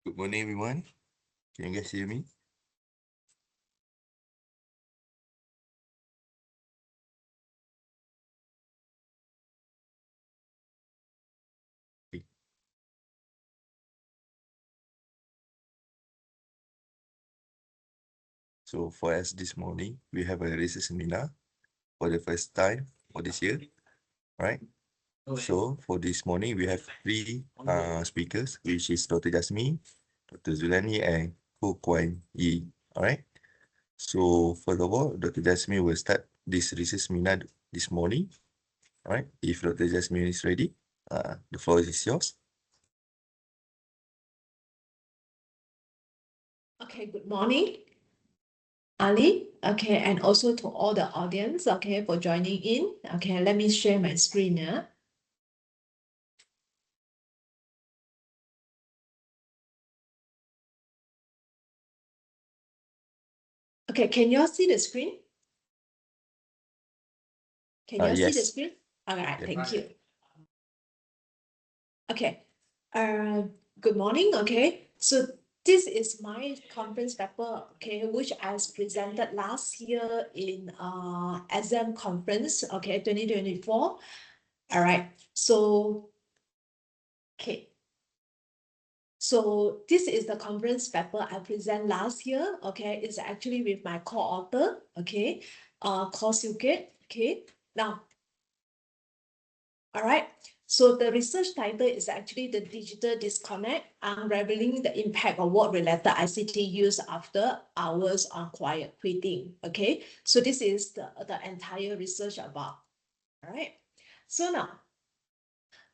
Good morning, everyone. Can you guys hear me? Okay. So for us this morning, we have a research seminar for the first time for this year, right? So for this morning, we have three speakers, which is Dr. Jasmine, Dr. Zulani, and Ko Kwan Yi. All right. So first of all, Dr. Jasmine will start this research seminar this morning. All right. If Dr. Jasmine is ready, the floor is yours. Okay, good morning, Ali. Okay, and also to all the audience, okay, for joining in. Okay, let me share my screen now. Okay, can you all see the screen? Can you all see the Yes. screen? All right, Yeah. thank you. Okay, good morning, okay. So this is my conference paper, okay, which I presented last year in exam conference, okay, 2024. All right, so, okay. So this is the conference paper I present last year, okay. It's actually with my co-author, okay, Ko Siu Kiat, okay. Now, all right. So the research title is actually the digital disconnect, unraveling the impact of work-related ICT use after hours on quiet quitting. Okay. So this is the entire research about. All right. So now,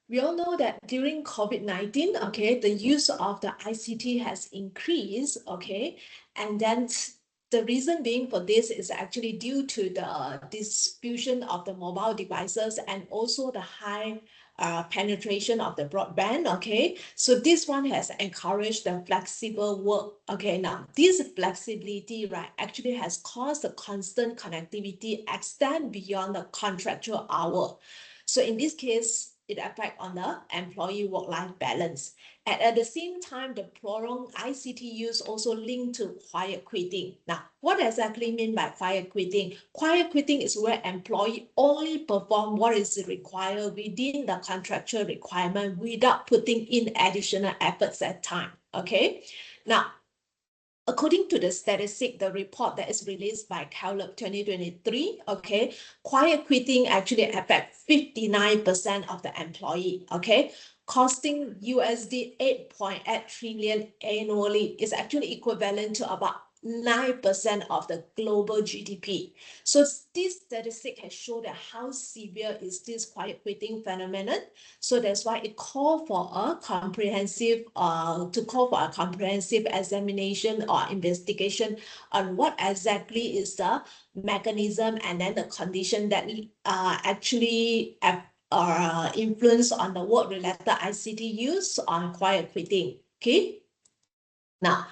we all know that during COVID-19, okay, the use of the ICT has increased, okay, and then the reason being for this is actually due to the distribution of the mobile devices and also the high penetration of the broadband, okay. So this one has encouraged the flexible work, okay. Now, this flexibility, right, actually has caused the constant connectivity extend beyond the contractual hour. So in this case, it affects on the employee work-life balance. And at the same time, the prolonged ICT use also linked to quiet quitting. Now, what exactly mean by quiet quitting? Quiet quitting is where employee only perform what is required within the contractual requirement without putting in additional efforts at time. Okay. Now, according to the statistic, the report that is released by Gallup 2023, okay, quiet quitting actually affects 59% of the employee, okay, costing USD 8.8 trillion annually is actually equivalent to about 9% of the global GDP. So this statistic has shown that how severe is this quiet quitting phenomenon. So that's why it called for a comprehensive examination or investigation on what exactly is the mechanism and then the condition that actually influence on the work-related ICT use on quiet quitting. Okay. Now,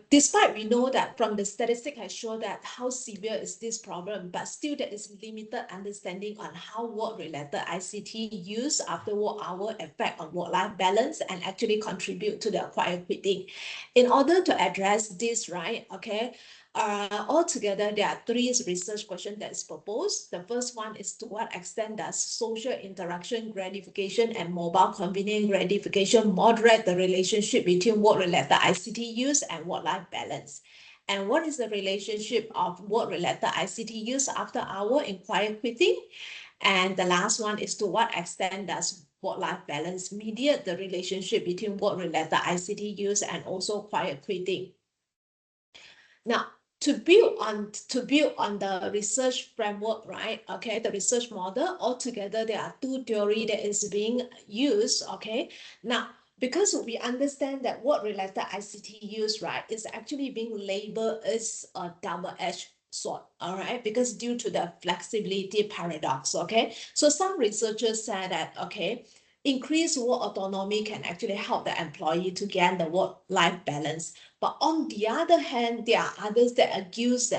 despite we know that from the statistic has shown that how severe is this problem, but still there is limited understanding on how work-related ICT use after work hour affect on work-life balance and actually contribute to the quiet quitting. In order to address this, right, okay, altogether, there are three research questions that is proposed. The first one is to what extent does social interaction gratification and mobile convenient gratification moderate the relationship between work-related ICT use and work-life balance? And what is the relationship of work-related ICT use after hour in quiet quitting? And the last one is to what extent does work-life balance mediate the relationship between work-related ICT use and also quiet quitting? Now, to build on the research framework, right? Okay, the research model altogether, there are two theories that is being used. Okay, now because we understand that work-related ICT use, right, is actually being labeled as a double-edged sword, all right, because due to the flexibility paradox. Okay, so some researchers say that, okay, increased work autonomy can actually help the employee to gain the work-life balance. But on the other hand, there are others that argues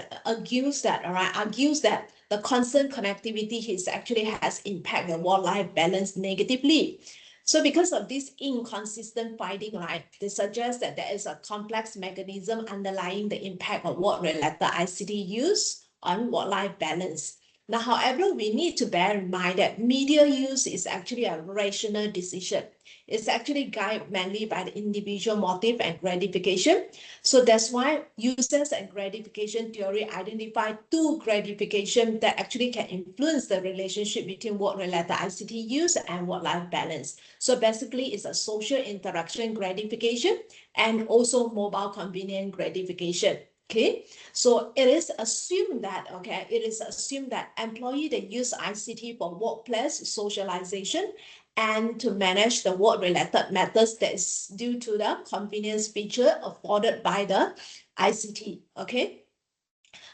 that the constant connectivity is actually has impact the work-life balance negatively. So because of this inconsistent finding, right, they suggest that there is a complex mechanism underlying the impact of work-related ICT use on work-life balance. Now, however, we need to bear in mind that media use is actually a rational decision. It's actually guided mainly by the individual motive and gratification. So that's why users and gratification theory identify two gratification that actually can influence the relationship between work-related ICT use and work-life balance. So basically, it's a social interaction gratification and also mobile convenient gratification. Okay, so it is assumed that, okay, it is assumed that employee that use ICT for workplace socialization and to manage the work-related matters that is due to the convenience feature afforded by the ICT. Okay.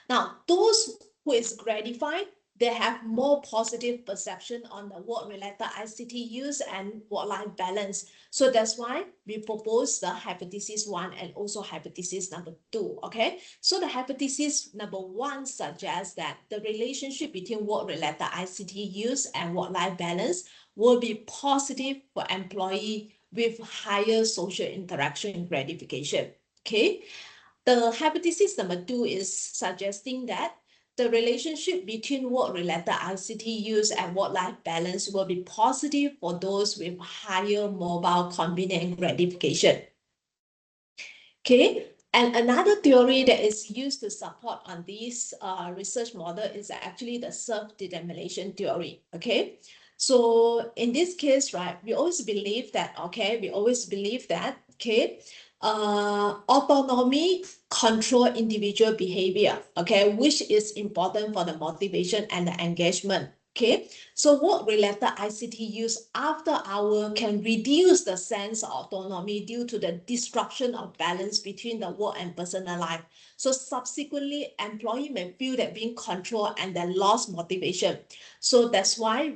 Now, those who is gratified, they have more positive perception on the work-related ICT use and work-life balance. So that's why we propose the hypothesis 1 and also hypothesis number 2. Okay, so the hypothesis number 1 suggests that the relationship between work-related ICT use and work-life balance will be positive for employee with higher social interaction and gratification. Okay. The hypothesis number 2 is suggesting that the relationship between work-related ICT use and work-life balance will be positive for those with higher mobile convenient gratification. Okay, and another theory that is used to support on this research model is actually the self-determination theory. Okay, so in this case, right, we always believe that, autonomy control individual behavior, okay, which is important for the motivation and the engagement. Okay, so work-related ICT use after hour can reduce the sense of autonomy due to the disruption of balance between the work and personal life. So subsequently, employee may feel that being controlled and then lost motivation. So that's why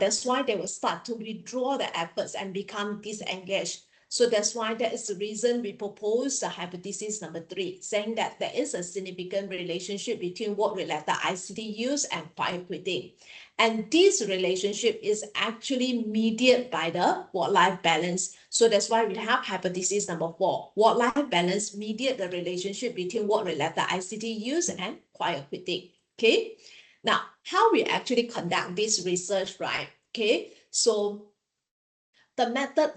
that's why they will start to withdraw the efforts and become disengaged. So that's why that is the reason we propose the hypothesis number 3, saying that there is a significant relationship between work-related ICT use and quiet quitting. And this relationship is actually mediated by the work-life balance. So that's why we have hypothesis number 4. Work-life balance mediate the relationship between work-related ICT use and quiet quitting. Okay. Now, how we actually conduct this research, right? Okay. So the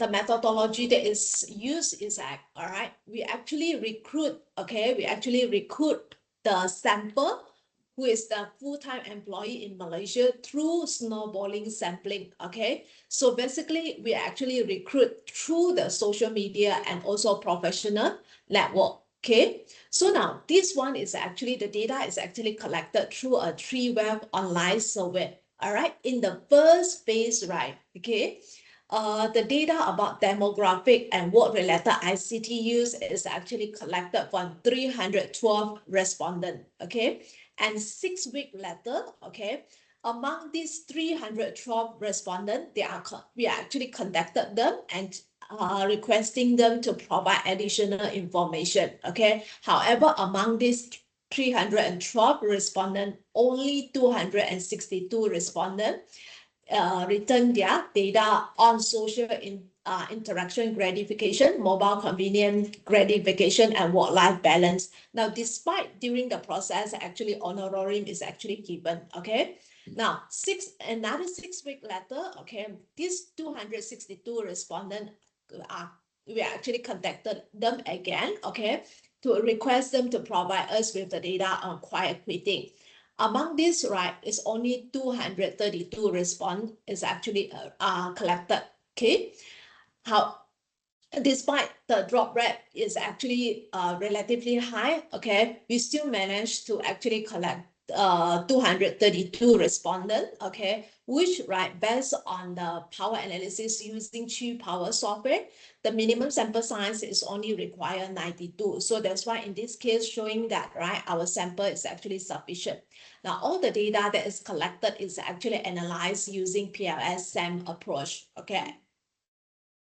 methodology that is used is all right, we actually recruit the sample who is the full-time employee in Malaysia through snowballing sampling. Okay, so basically we actually recruit through the social media and also professional network. Okay, so now this one is actually, the data is actually collected through a 3-web online survey. All right, in the first phase, right? Okay, the data about demographic and work-related ICT use is actually collected from 312 respondents, okay? And 6 weeks later, okay, among these 312 respondents, we actually contacted them and requesting them to provide additional information, okay? However, among these 312 respondents, only 262 respondents return their data on social interaction gratification, mobile convenient gratification, and work-life balance. Now, despite during the process, actually honorarium is actually given. Okay. Now, another 6 weeks later, okay, these 262 respondents we actually contacted them again, okay, to request them to provide us with the data on quiet quitting. Among these, right, is only 232 response is actually collected. Okay, how despite the drop rate is actually relatively high, okay, we still managed to actually collect 232 respondents, okay, which, right, based on the power analysis using Power software, the minimum sample size is only required 92. So that's why in this case showing that, right, our sample is actually sufficient. Now, all the data that is collected is actually analyzed using PLS-SAM approach, okay.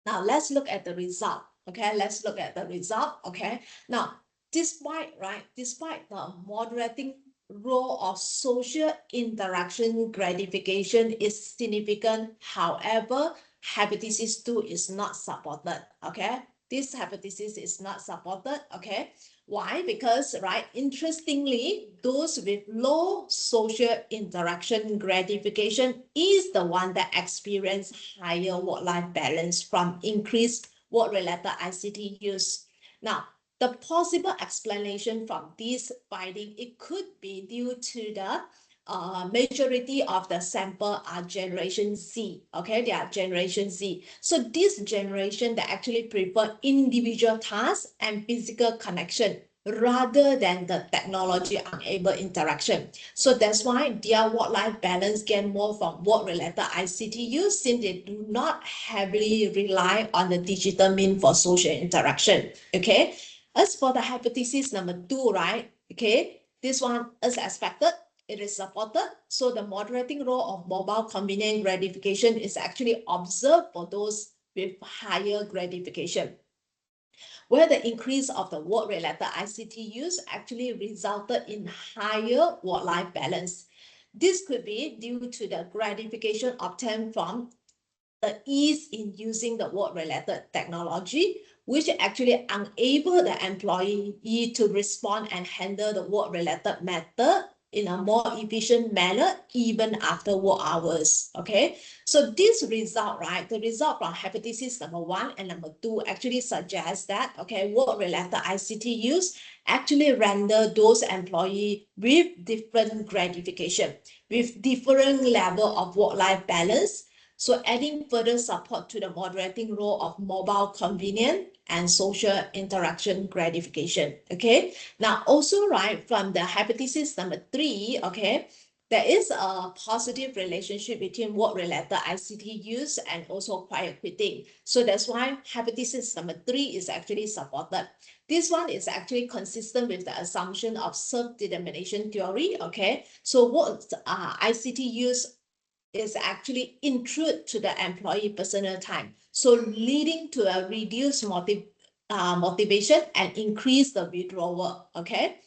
Now, let's look at the result, okay. Let's look at the result, okay. Now, despite the moderating role of social interaction gratification is significant, however, hypothesis 2 is not supported, okay? This hypothesis is not supported, okay? Why? Because, right, interestingly, those with low social interaction gratification is the one that experience higher work-life balance from increased work-related ICT use. Now, the possible explanation from this finding, it could be due to the majority of the sample are Generation Z, okay? They are Generation Z. So this generation, they actually prefer individual tasks and physical connection rather than the technology-enabled interaction. So that's why their work-life balance gain more from work-related ICT use, since they do not heavily rely on the digital mean for social interaction, okay? As for the hypothesis number 2, right, okay, this one is expected, it is supported. So the moderating role of mobile convenient gratification is actually observed for those with higher gratification, where the increase of the work-related ICT use actually resulted in higher work-life balance. This could be due to the gratification obtained from the ease in using the work-related technology, which actually enable the employee to respond and handle the work-related matter in a more efficient manner, even after work hours, okay? So this result, right, the result from hypothesis number 1 and number 2 actually suggests that, okay, work-related ICT use actually render those employees with different gratification, with different level of work-life balance. So adding further support to the moderating role of mobile convenience and social interaction gratification, okay? Now also, right, from the hypothesis number 3, okay, there is a positive relationship between work-related ICT use and also quiet quitting. So that's why hypothesis number 3 is actually supported. This one is actually consistent with the assumption of self-determination theory, okay? So what ICT use is actually intrude to the employee personal time, so leading to a reduced motivation and increase the withdrawal, okay?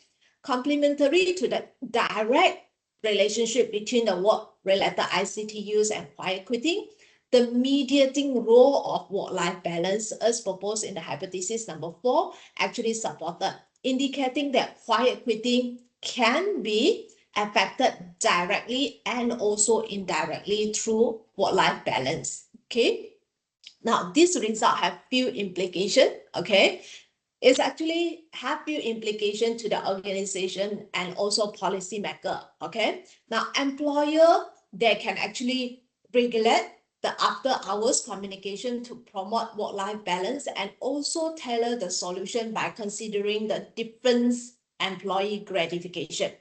Complementary to the direct relationship between the work-related ICT use and quiet quitting, the mediating role of work-life balance as proposed in the hypothesis number 4 actually supported, indicating that quiet quitting can be affected directly and also indirectly through work-life balance, okay? Now, this result have few implications, okay? It's actually have few implication to the organization and also policy maker, okay? Now, employer, they can actually regulate the after hours communication to promote work-life balance and also tailor the solution by considering the different employee gratification.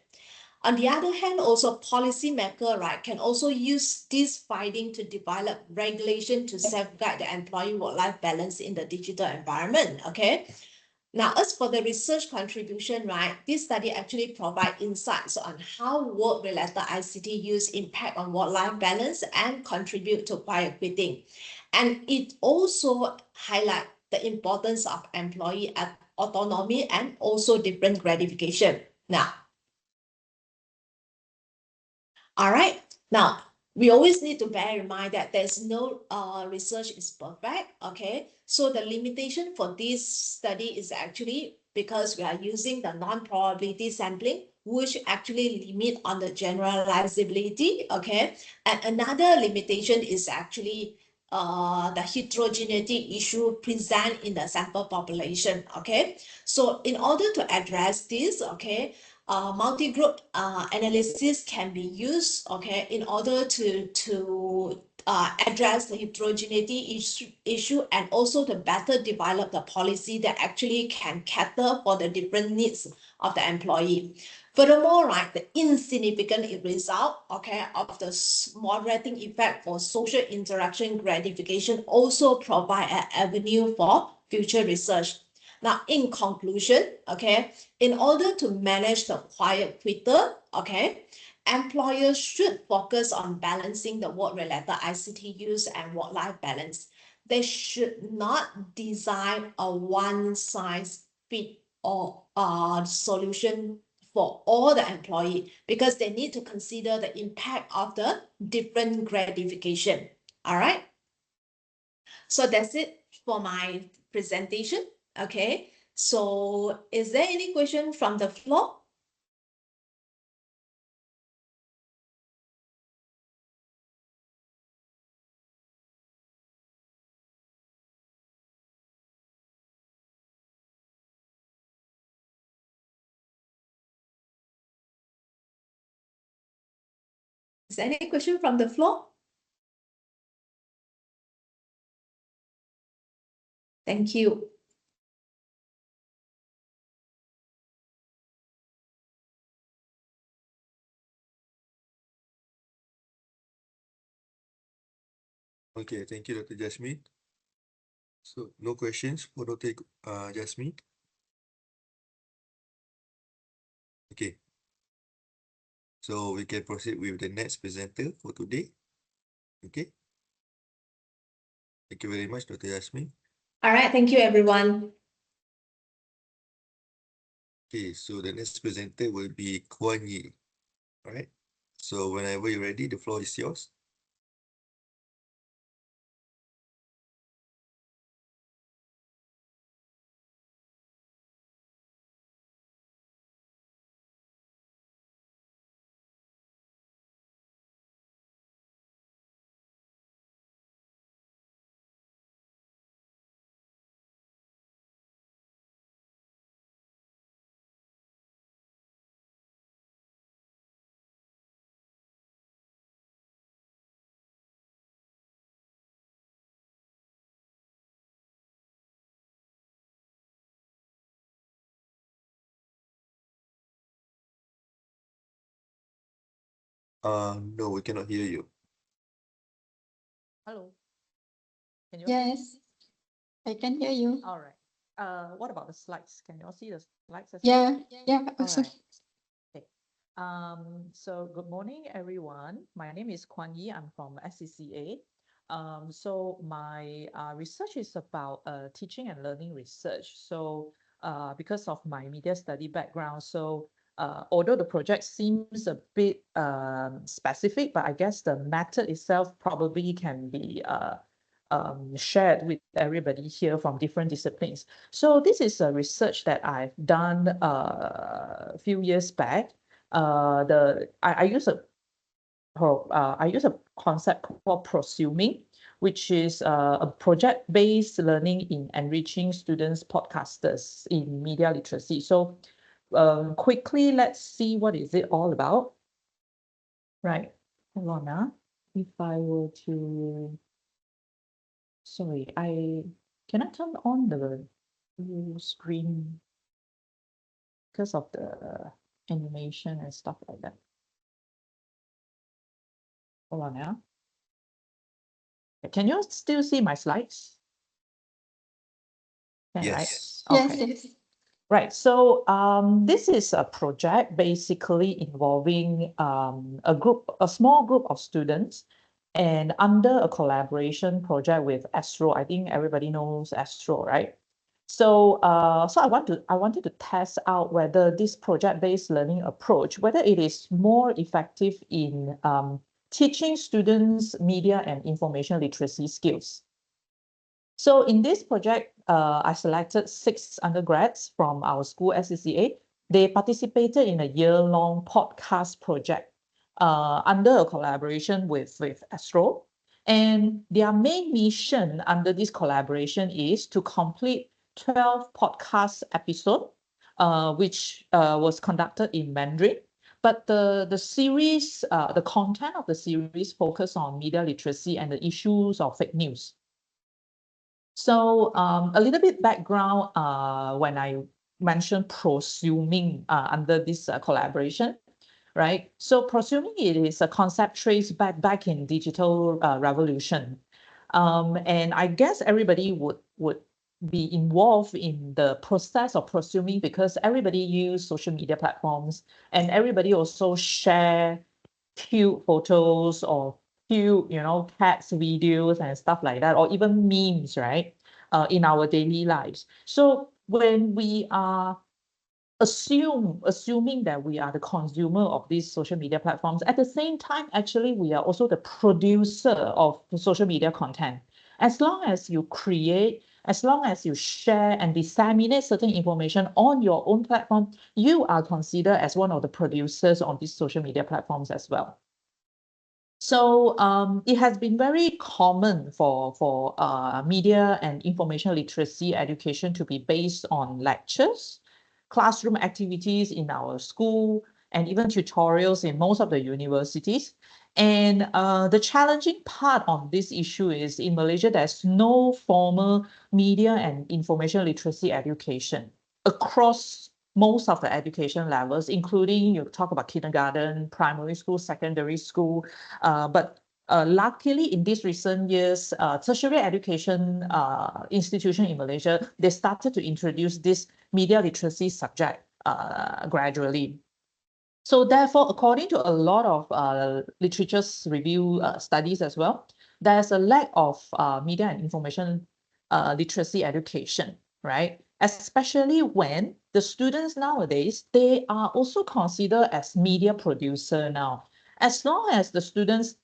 On the other hand, also policymaker, right, can also use this finding to develop regulation to safeguard the employee work-life balance in the digital environment, okay? Now, as for the research contribution, right, this study actually provide insights on how work-related ICT use impact on work-life balance and contribute to quiet quitting. And it also highlight the importance of employee autonomy and also different gratification. Now, all right. Now, we always need to bear in mind that there's no research is perfect, okay? So the limitation for this study is actually because we are using the non-probability sampling, which actually limit on the generalizability, okay? And another limitation is actually the heterogeneity issue present in the sample population, okay? So in order to address this, okay, multi-group analysis can be used, okay, in order to address the heterogeneity issue and also to better develop the policy that actually can cater for the different needs of the employee. Furthermore, right, the insignificant result, okay, of the moderating effect for social interaction gratification also provide an avenue for future research. Now, in conclusion, okay, in order to manage the quiet quitter, okay, employers should focus on balancing the work-related ICT use and work-life balance. They should not design a one-size-fits-all solution for all the employee, because they need to consider the impact of the different gratification. All right. So that's it for my presentation. Okay. So is there any question from the floor? Is there any question from the floor? Thank you. Okay, thank you, Dr. Jasmine. So no questions for Dr. Jasmine? Okay. So we can proceed with the next presenter for today. Okay. Thank you very much, Dr. Jasmine. All right. Thank you, everyone. Okay, so the next presenter will be Kuan Yi. All right. So whenever you're ready, the floor is yours. No, we cannot hear you. Hello. Can you all hear me? Yes, I can hear you. All right. What about the slides? Can you all see the slides as well? Yeah, All also. right. Okay. So good morning, everyone. My name is Kuan Yi. I'm from SCCA. So my research is about teaching and learning research. So because of my media study background, so although the project seems a bit specific, but I guess the method itself probably can be shared with everybody here from different disciplines. So this is a research that I've done a few years back. I use a concept called prosuming, which is a project-based learning in enriching students podcasters in media literacy. So quickly, let's see what is it all about. Right, hold on. If I were to, sorry, can I turn on the full screen because of the animation and stuff like that? Hold on now. Can you still see my slides? Can, right? Yes. Yes, Okay. yes. Right. So this is a project basically involving a small group of students, and under a collaboration project with Astro. I think everybody knows Astro, right? So so I wanted to test out whether this project-based learning approach, whether it is more effective in teaching students media and information literacy skills. So in this project, I selected 6 undergrads from our school, SCCA. They participated in a year-long podcast project under a collaboration with Astro. And their main mission under this collaboration is to complete 12 podcast episodes, which was conducted in Mandarin. But the series, the content of the series focus on media literacy and the issues of fake news. So a little bit background when I mentioned prosuming under this collaboration, right? So prosuming, it is a concept traced back in digital revolution. And I guess everybody would be involved in the process of prosuming because everybody use social media platforms and everybody also share cute photos or cute, cats videos and stuff like that, or even memes, right? In our daily lives. So when we are assuming that we are the consumer of these social media platforms, at the same time, actually, we are also the producer of the social media content. As long as you create, as long as you share and disseminate certain information on your own platform, you are considered as one of the producers on these social media platforms as well. So it has been very common for media and information literacy education to be based on lectures, classroom activities in our school, and even tutorials in most of the universities. And the challenging part on this issue is in Malaysia, there's no formal media and information literacy education across most of the education levels, including you talk about kindergarten, primary school, secondary school. But luckily, in these recent years, tertiary education institution in Malaysia, they started to introduce this media literacy subject gradually. So therefore, according to a lot of literature's review studies as well, there's a lack of media and information literacy education, right? Especially when the students nowadays, they are also considered as media producer now. As long as the students,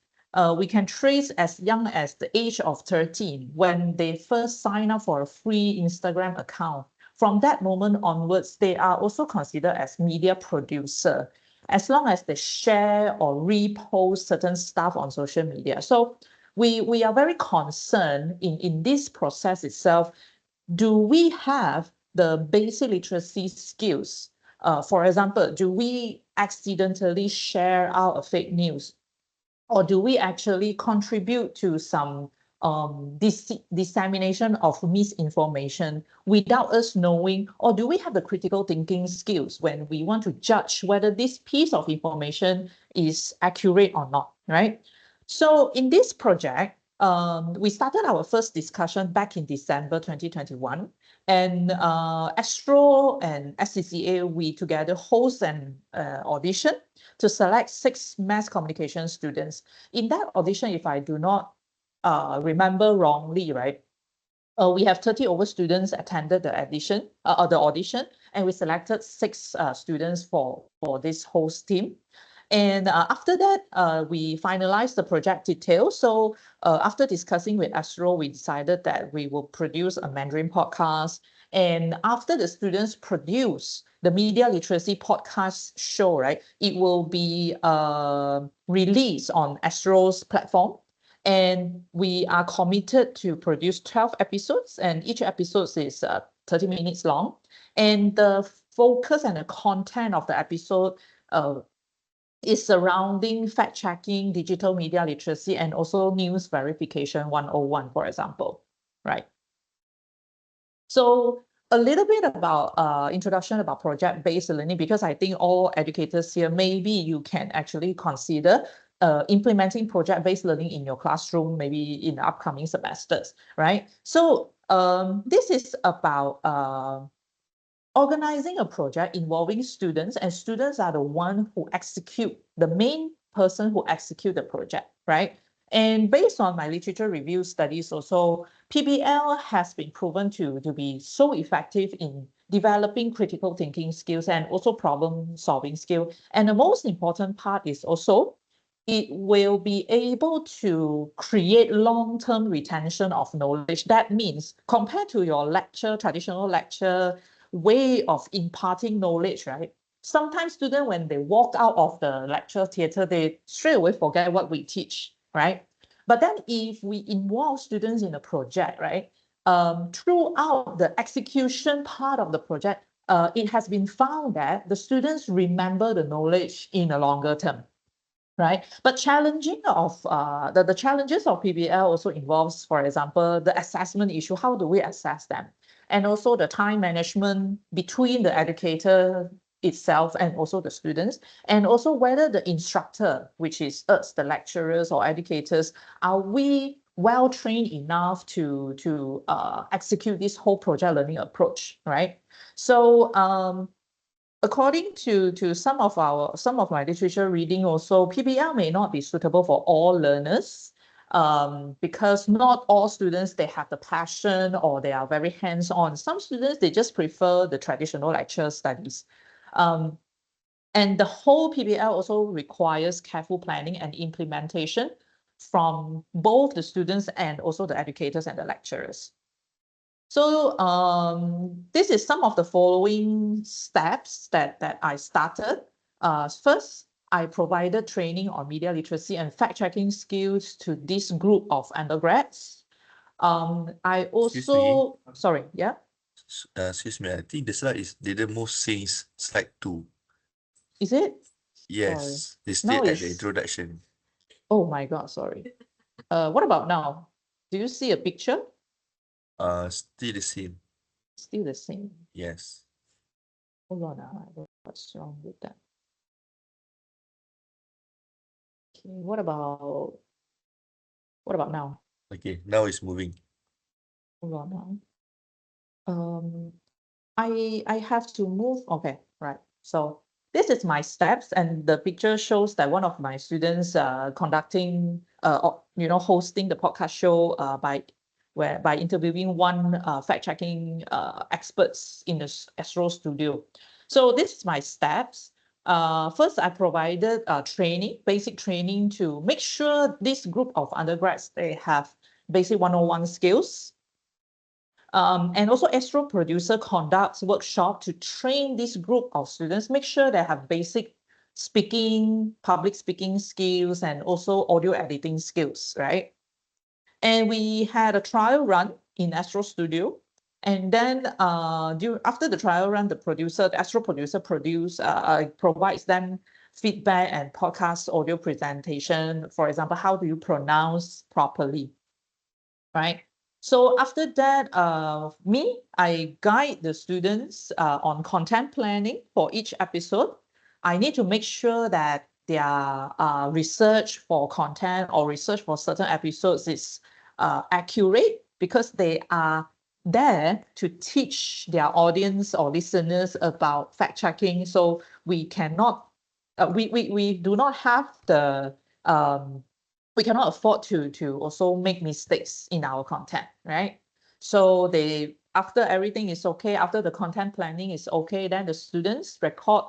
we can trace as young as the age of 13, when they first sign up for a free Instagram account. From that moment onwards, they are also considered as media producer, as long as they share or repost certain stuff on social media. So we are very concerned in this process itself. Do we have the basic literacy skills? For example, do we accidentally share out a fake news? Or do we actually contribute to some dissemination of misinformation without us knowing? Or do we have the critical thinking skills when we want to judge whether this piece of information is accurate or not, right? So in this project, we started our first discussion back in December 2021. And Astro and SCCA, we together host an audition to select 6 mass communication students. In that audition, if I do not remember wrongly, right, we have 30 over students attended the audition, and we selected 6 students for this host team. And after that, we finalized the project details. So after discussing with Astro, we decided that we will produce a Mandarin podcast. And after the students produce the media literacy podcast show, right, it will be released on Astro's platform. And we are committed to produce 12 episodes, and each episode is 30 minutes long. And the focus and the content of the episode is surrounding fact-checking, digital media literacy, and also news verification 101, for example, right? So a little bit about introduction about project-based learning, because I think all educators here, maybe you can actually consider implementing project-based learning in your classroom, maybe in the upcoming semesters, right? So this is about organizing a project involving students, and students are the one who execute, the main person who execute the project, right? And based on my literature review studies also, PBL has been proven to be so effective in developing critical thinking skills and also problem solving skill. And the most important part is also it will be able to create long-term retention of knowledge. That means compared to your lecture, traditional lecture way of imparting knowledge, right? Sometimes students, when they walk out of the lecture theater, they straight away forget what we teach, right? But then if we involve students in a project, right? Throughout the execution part of the project, it has been found that the students remember the knowledge in a longer term, right? But challenging of the challenges of PBL also involves, for example, the assessment issue. How do we assess them? And also the time management between the educator itself and also the students, and also whether the instructor, which is us, the lecturers or educators, are we well trained enough to execute this whole project learning approach, right? So according to some of my literature reading also, PBL may not be suitable for all learners, because not all students, they have the passion or they are very hands-on. Some students, they just prefer the traditional lecture studies. And the whole PBL also requires careful planning and implementation from both the students and also the educators and the lecturers. So this is some of the following steps that I started. First, I provided training on media literacy and fact-checking skills to this group of undergrads. I Excuse me. also, sorry, yeah. Excuse me, I think the slide didn't move since slide 2. Is it? Yes, it's Now still at the it's- introduction. Oh my God, sorry. What about now? Do you see a picture? Still the same. Still the same. Yes. Hold on, I don't know what's wrong with that. Okay, what about now? Okay, now it's moving. Hold on now. I have to move. Okay, right. So this is my steps, and the picture shows that one of my students conducting hosting the podcast show by interviewing one fact-checking experts in the Astro studio. So this is my steps. First, I provided training, basic training to make sure this group of undergrads, they have basic 101 skills. And also Astro Producer conducts workshop to train this group of students, make sure they have basic speaking, public speaking skills, and also audio editing skills, right? And we had a trial run in Astro Studio. And then after the trial run, the Astro Producer provides them feedback and podcast audio presentation. For example, how do you pronounce properly, right? So after that, I guide the students on content planning for each episode. I need to make sure that their research for content or research for certain episodes is accurate, because they are there to teach their audience or listeners about fact checking. So we cannot, we do not have the we cannot afford to also make mistakes in our content, right? So after everything is okay, after the content planning is okay, then the students record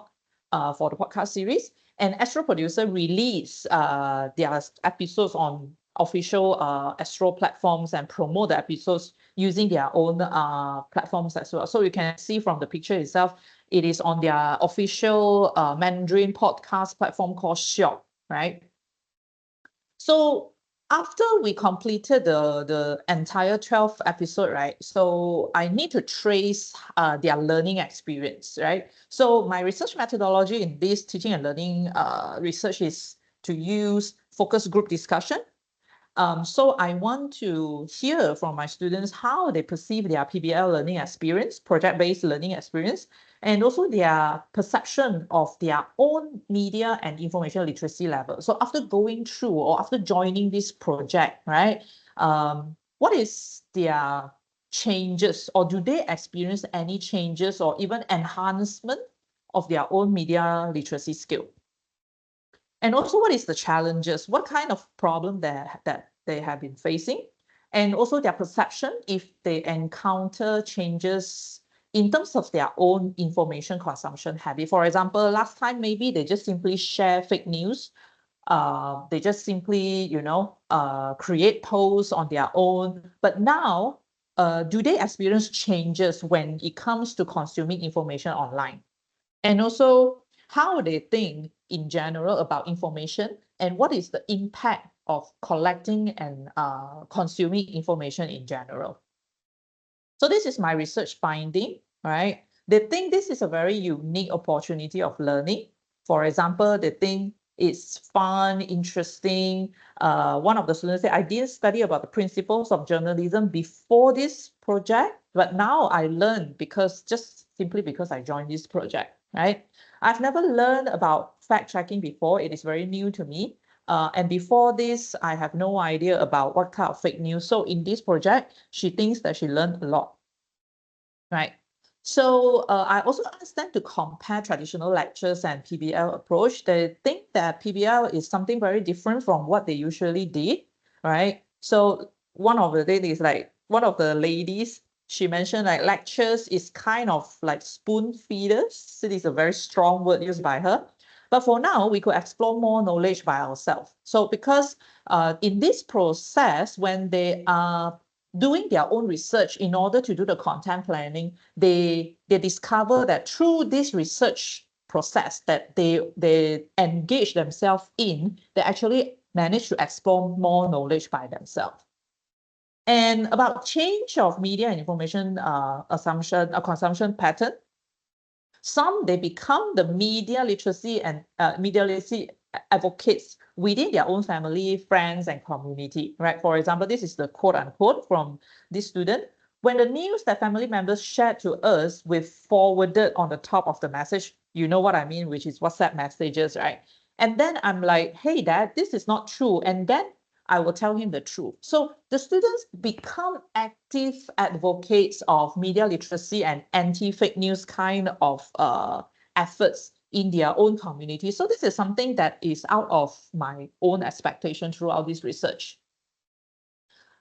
for the podcast series, and Astro Producer release their episodes on official Astro platforms and promote the episodes using their own platforms as well. So you can see from the picture itself, it is on their official Mandarin podcast platform called Xiao, right? So after we completed the entire 12 episode, right? So I need to trace their learning experience, right? So my research methodology in this teaching and learning research is to use focus group discussion. So I want to hear from my students how they perceive their PBL learning experience, project-based learning experience, and also their perception of their own media and information literacy level. So after going through or after joining this project, right, what is their changes, or do they experience any changes or even enhancement of their own media literacy skill? And also, what is the challenges? What kind of problem that they have been facing? And also their perception if they encounter changes in terms of their own information consumption habit. For example, last time, maybe they just simply share fake news. They just simply, create posts on their own. But now, do they experience changes when it comes to consuming information online? And also, how they think in general about information, and what is the impact of collecting and consuming information in general. So this is my research finding, right? They think this is a very unique opportunity of learning. For example, they think it's fun, interesting. One of the students said, I didn't study about the principles of journalism before this project, but now I learned simply because I joined this project, right? I've never learned about fact checking before. It is very new to me. And before this, I have no idea about what kind of fake news. So in this project, she thinks that she learned a lot, right? So I also asked them to compare traditional lectures and PBL approach. They think that PBL is something very different from what they usually did, right? So one of the ladies, she mentioned like lectures is kind of like spoon feeders. So this is a very strong word used by her. But for now, we could explore more knowledge by ourselves. So because in this process, when they are doing their own research in order to do the content planning, they discover that through this research process that they engage themselves in, they actually manage to explore more knowledge by themselves. And about change of media and information consumption pattern, some they become the media literacy and media literacy advocates within their own family, friends, and community, right? For example, this is the quote unquote from this student. When the news that family members shared to us, we forwarded on the top of the message, you know what I mean, which is WhatsApp messages, right? And then I'm like, hey, Dad, this is not true. And then I will tell him the truth. So the students become active advocates of media literacy and anti-fake news kind of efforts in their own community. So this is something that is out of my own expectation throughout this research.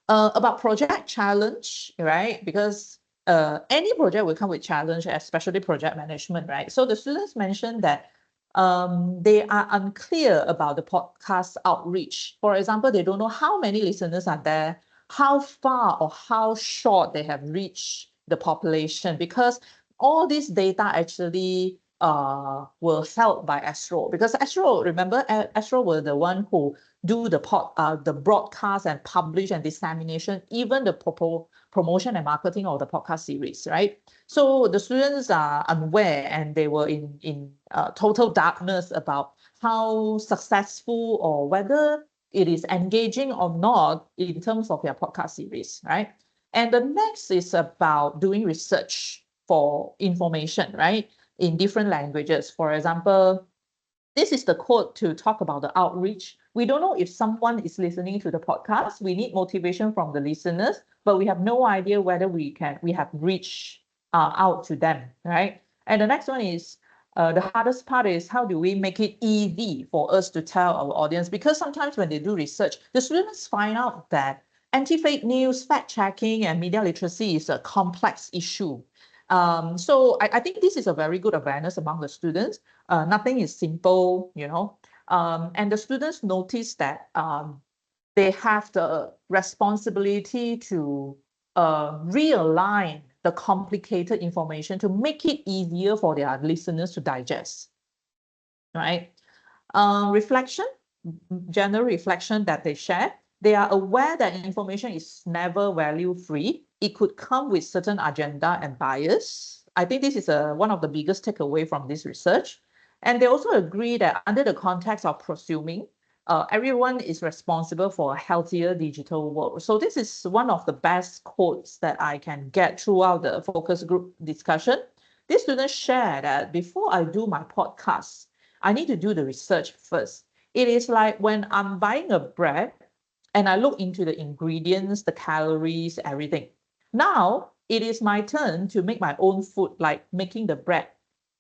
About project challenge, right? Because any project will come with challenge, especially project management, right? So the students mentioned that they are unclear about the podcast outreach. For example, they don't know how many listeners are there, how far or how short they have reached the population, because all this data actually were held by Astro, because Astro, remember, Astro were the one who do the broadcast and publish and dissemination, even the promotion and marketing of the podcast series, right? So the students are unaware and they were in total darkness about how successful or whether it is engaging or not in terms of their podcast series, right? And the next is about doing research for information, right? In different languages. For example, this is the quote to talk about the outreach. We don't know if someone is listening to the podcast. We need motivation from the listeners, but we have no idea whether we have reached out to them, right? And the next one is the hardest part is how do we make it easy for us to tell our audience? Because sometimes when they do research, the students find out that anti-fake news, fact checking, and media literacy is a complex issue. So I think this is a very good awareness among the students. Nothing is simple, you know. And the students notice that they have the responsibility to realign the complicated information to make it easier for their listeners to digest, right? Reflection, general reflection that they share. They are aware that information is never value-free. It could come with certain agenda and bias. I think this is one of the biggest takeaway from this research. And they also agree that under the context of prosuming, everyone is responsible for a healthier digital world. So this is one of the best quotes that I can get throughout the focus group discussion. These students share that before I do my podcast, I need to do the research first. It is like when I'm buying a bread and I look into the ingredients, the calories, everything. Now it is my turn to make my own food, like making the bread.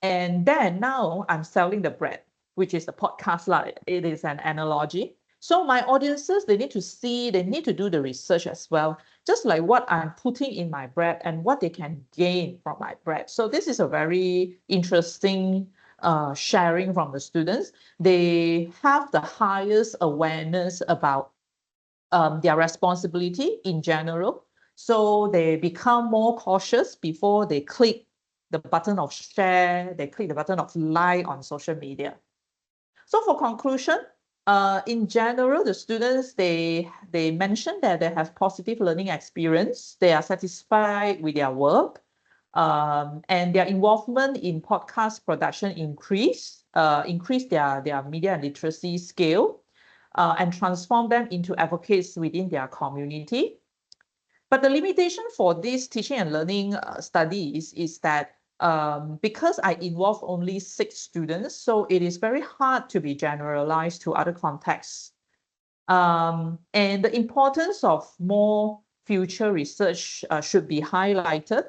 And then now I'm selling the bread, which is the podcast. It is an analogy. So my audiences, they need to see, they need to do the research as well, just like what I'm putting in my bread and what they can gain from my bread. So this is a very interesting sharing from the students. They have the highest awareness about their responsibility in general. So they become more cautious before they click the button of share, they click the button of like on social media. So for conclusion, in general, the students, they mentioned that they have positive learning experience. They are satisfied with their work, and their involvement in podcast production increase their media and literacy skill, and transform them into advocates within their community. But the limitation for this teaching and learning studies is that because I involve only 6 students, so it is very hard to be generalized to other contexts. And the importance of more future research should be highlighted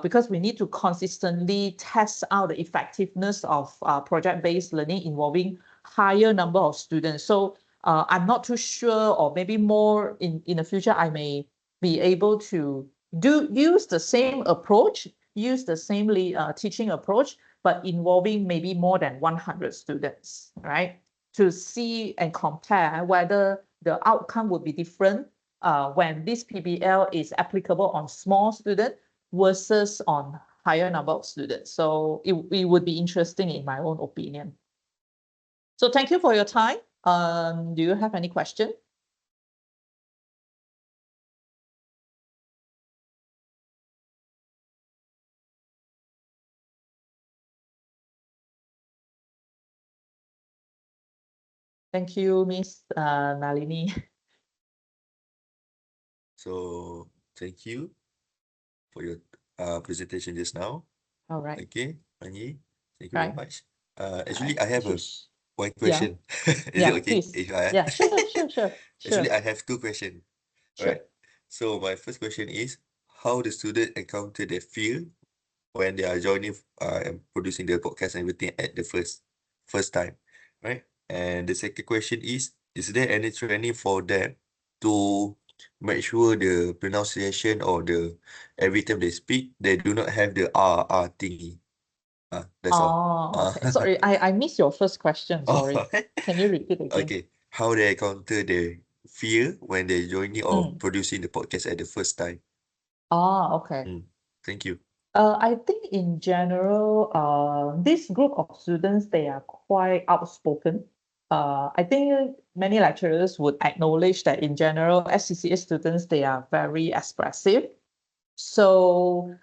because we need to consistently test out the effectiveness of project-based learning involving higher number of students. So I'm not too sure, or maybe more in the future, I may be able to use the same approach, use the same teaching approach, but involving maybe more than 100 students, right? To see and compare whether the outcome would be different when this PBL is applicable on small students versus on higher number of students. So it would be interesting in my own opinion. So thank you for your time. Do you have any question? Thank you, Miss Nalini. So thank you for your presentation just now. All right. Okay, Anyi, thank you very Right. much. Actually, I have one Yeah. question. Is Yeah, it okay? please. If I- Yeah, sure. Actually, I have two questions. Sure. Right. So my first question is, how the student encounter their fear when they are joining and producing the podcast and everything at the first time, right? And the second question is there any training for them to make sure the pronunciation or the every time they speak, they do not have the R thingy. That's all. Oh, okay. Sorry, I missed your first question. Sorry. Can you repeat again? Okay. How they encounter the fear when they're joining or Mm. producing the podcast at the first time. Okay. Thank you. I think in general, this group of students, they are quite outspoken. I think many lecturers would acknowledge that in general, SCCA students, they are very expressive. So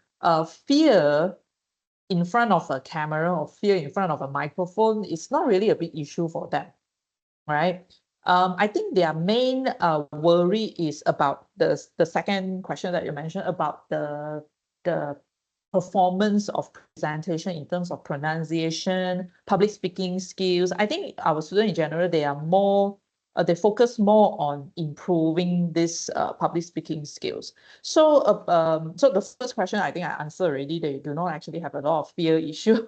fear in front of a camera or fear in front of a microphone is not really a big issue for them, right? I think their main worry is about the second question that you mentioned about the performance of presentation in terms of pronunciation, public speaking skills. I think our students in general, they are more, they focus more on improving this public speaking skills. So, so the first question, I think I answered already, they do not actually have a lot of fear issue.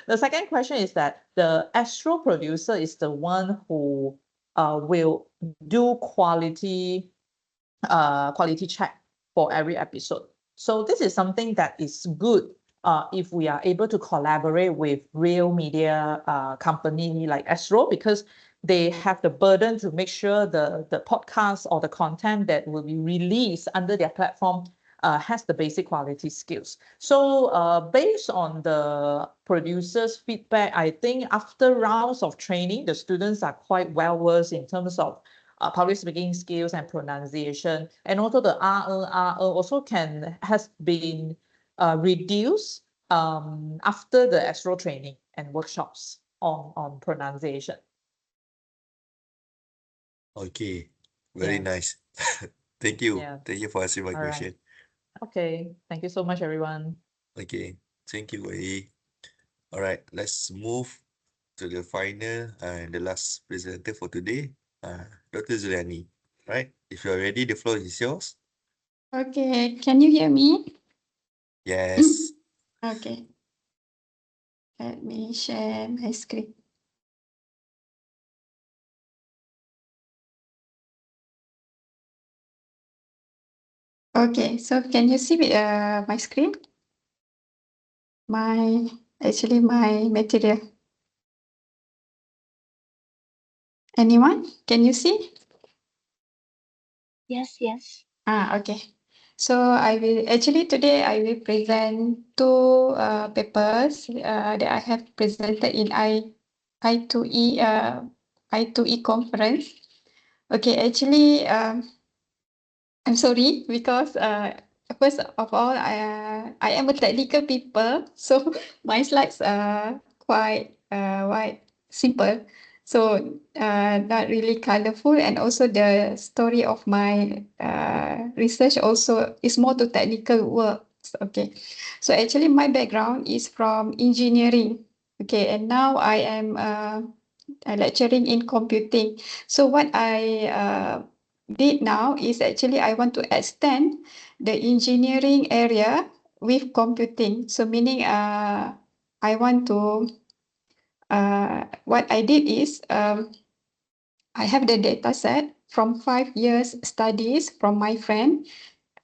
The second question is that the Astro producer is the one who will do quality check for every episode. So this is something that is good if we are able to collaborate with real media company like Astro, because they have the burden to make sure the podcast or the content that will be released under their platform has the basic quality skills. So based on the producer's feedback, I think after rounds of training, the students are quite well versed in terms of public speaking skills and pronunciation, and also the also has been reduced after the Astro training and workshops on pronunciation. Okay, very Yeah. nice. Thank you. Yeah. Thank you for answering my All right. question. Okay, thank you so much, everyone. Okay, thank you, Wei. All right, let's move to the final and the last presenter for today, Dr. Zuliani. Right, if you're ready, the floor is yours. Okay, can you hear me? Yes. Okay. Let me share my screen. Okay, so can you see my screen? My material. Anyone? Can you see? Yes. Okay. So today I will present two papers that I have presented in I2E conference. Okay, actually I'm sorry because first of all I am a technical people, so my slides are quite simple. So not really colorful, and also the story of my research also is more to technical works. Okay, so actually my background is from engineering. Okay, and now I am lecturing in computing. So what I did now is actually I want to extend the engineering area with computing. So meaning I want to what I did is I have the data set from 5 years studies from my friend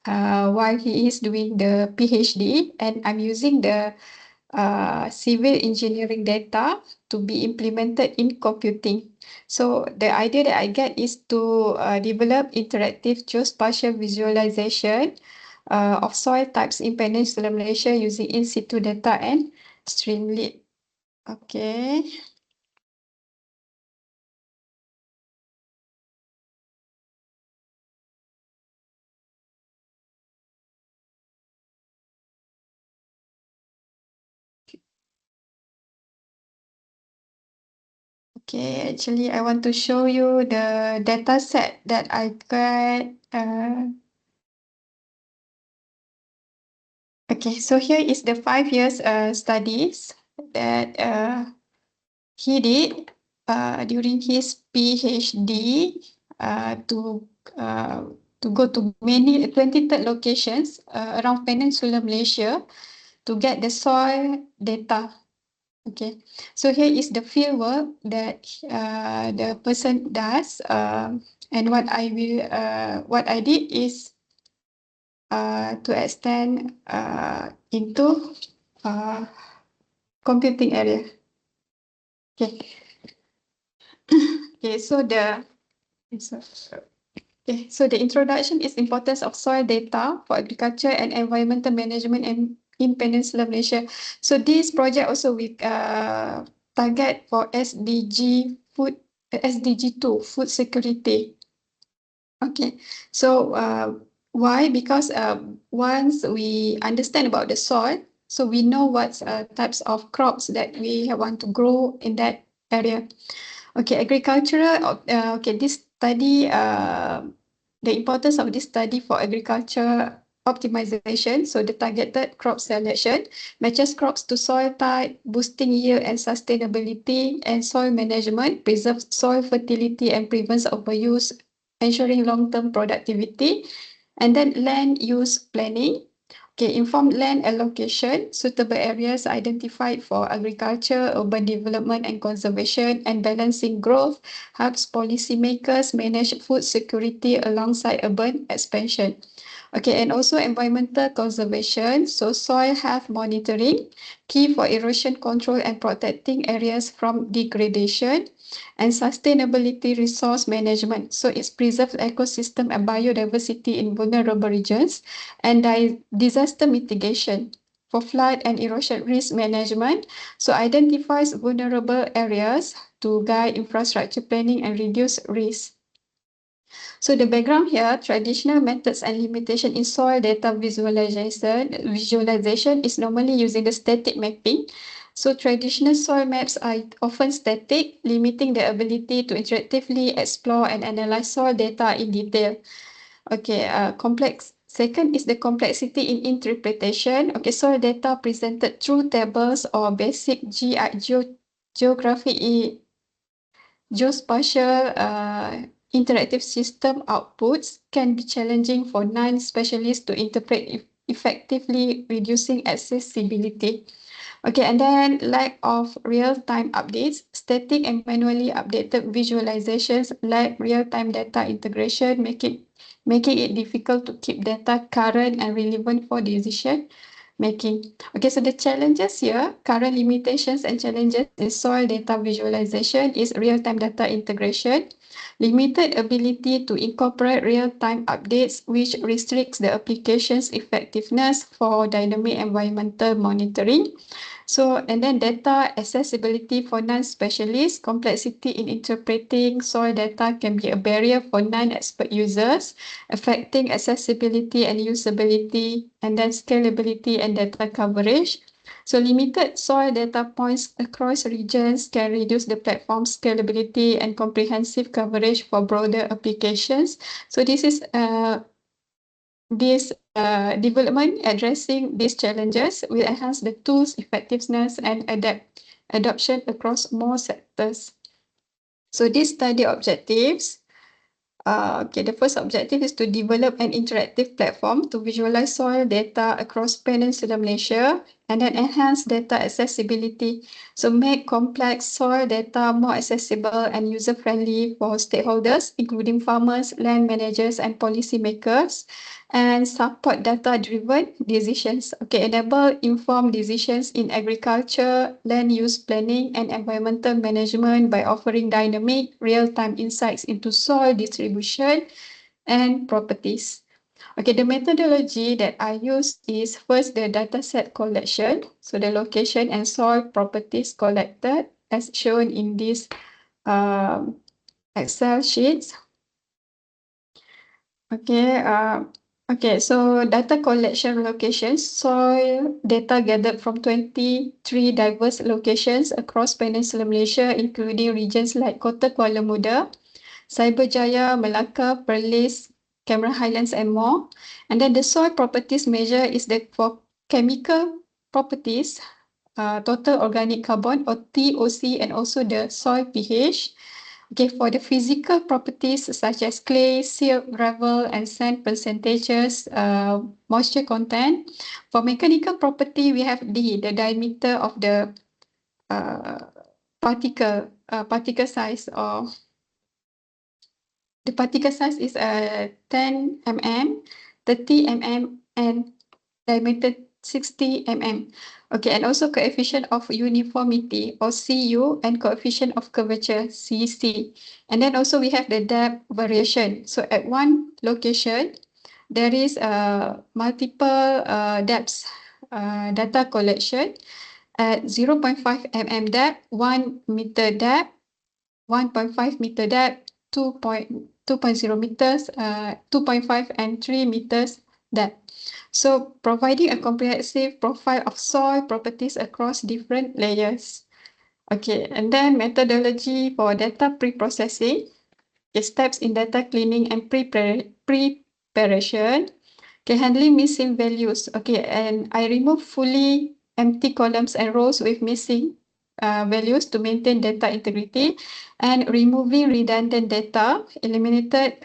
while he is doing the PhD, and I'm using the civil engineering data to be implemented in computing. So the idea that I get is to develop interactive geospatial visualization of soil types in Peninsular Malaysia using in situ data and Streamlit. Okay. Okay, actually, I want to show you the data set that I got. Okay, so here is the 5 years studies that he did during his PhD to go to many 23 locations around Peninsular Malaysia to get the soil data. Okay, so here is the field work that the person does, and what I did is to extend into computing area. Okay, okay, so the introduction is importance of soil data for agriculture and environmental management in Peninsular Malaysia. So this project also we target for SDG 2, food security. Okay, so why? Because once we understand about the soil, so we know what types of crops that we want to grow in that area. Okay, agricultural. Okay, this study, the importance of this study for agriculture optimization. So the targeted crop selection matches crops to soil type, boosting yield and sustainability, and soil management preserves soil fertility and prevents overuse, ensuring long-term productivity. And then land use planning. Okay, informed land allocation, suitable areas identified for agriculture, urban development and conservation, and balancing growth helps policymakers manage food security alongside urban expansion. Okay, and also environmental conservation, so soil health monitoring, key for erosion control and protecting areas from degradation, and sustainability resource management. So it's preserves ecosystem and biodiversity in vulnerable regions, and disaster mitigation for flood and erosion risk management. So identifies vulnerable areas to guide infrastructure planning and reduce risk. So the background here, traditional methods and limitation in soil data visualization is normally using the static mapping. So traditional soil maps are often static, limiting the ability to interactively explore and analyze soil data in detail. Okay, complex. Second is the complexity in interpretation. Okay, soil data presented through tables or basic geospatial interactive system outputs can be challenging for non-specialists to interpret effectively, reducing accessibility. Okay, and then lack of real-time updates, static and manually updated visualizations lack real-time data integration, making it difficult to keep data current and relevant for decision making. Okay, so the challenges here, current limitations and challenges in soil data visualization is real-time data integration, limited ability to incorporate real-time updates, which restricts the application's effectiveness for dynamic environmental monitoring. So, and then data accessibility for non-specialists, complexity in interpreting soil data can be a barrier for non-expert users, affecting accessibility and usability, and then scalability and data coverage. So limited soil data points across regions can reduce the platform's scalability and comprehensive coverage for broader applications. So this is this development addressing these challenges will enhance the tool's effectiveness and adoption across more sectors. So these study objectives, okay, the first objective is to develop an interactive platform to visualize soil data across Peninsular Malaysia and then enhance data accessibility. So make complex soil data more accessible and user-friendly for stakeholders, including farmers, land managers, and policymakers, and support data-driven decisions. Okay, enable informed decisions in agriculture, land use planning, and environmental management by offering dynamic, real-time insights into soil distribution and properties. Okay, the methodology that I use is first the dataset collection. So the location and soil properties collected as shown in this Excel sheets. Okay, so data collection locations, soil data gathered from 23 diverse locations across Peninsular Malaysia, including regions like Kota Kuala Muda, Cyberjaya, Melaka, Perlis, Cameron Highlands, and more. And then the soil properties measure is for chemical properties, total organic carbon or TOC, and also the soil pH. Okay, for the physical properties such as clay, silt, gravel, and sand percentages, moisture content. For mechanical property, we have the diameter of the particle size, or the particle size is 10 mm, 30 mm, and diameter 60 mm. Okay, and also coefficient of uniformity or CU and coefficient of curvature CC. And then also we have the depth variation. So at one location, there is multiple depths data collection at 0.5 mm depth, 1 meter depth, 1.5 meter depth, 2.0 meters, 2.5 and 3 meters depth. So providing a comprehensive profile of soil properties across different layers. Okay, and then methodology for data pre-processing. Okay, steps in data cleaning and preparation. Okay, handling missing values. Okay, and I remove fully empty columns and rows with missing values to maintain data integrity, and removing redundant data, eliminated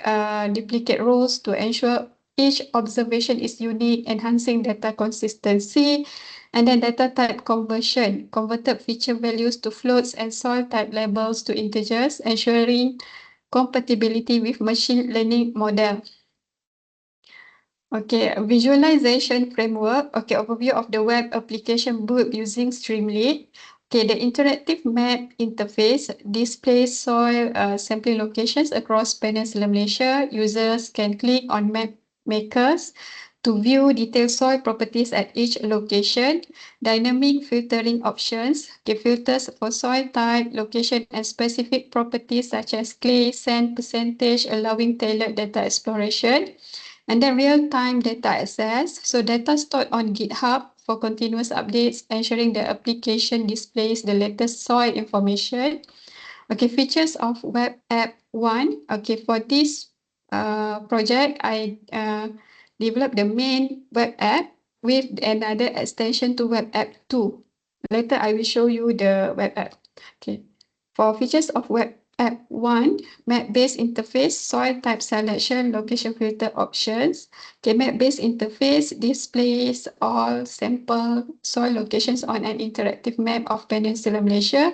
duplicate rows to ensure each observation is unique, enhancing data consistency. And then data type conversion, converted feature values to floats and soil type labels to integers, ensuring compatibility with machine learning model. Okay, visualization framework. Okay, overview of the web application built using Streamlit. Okay, the interactive map interface displays soil sampling locations across Peninsular Malaysia. Users can click on map makers to view detailed soil properties at each location. Dynamic filtering options. Okay, filters for soil type, location, and specific properties such as clay, sand percentage, allowing tailored data exploration. And then real-time data access. So data stored on GitHub for continuous updates, ensuring the application displays the latest soil information. Okay, features of Web App 1. Okay, for this project, I developed the main web app with another extension to Web App 2. Later, I will show you the web app. Okay, for features of Web App 1, map-based interface, soil type selection, location filter options. Okay, map-based interface displays all sample soil locations on an interactive map of Peninsular Malaysia.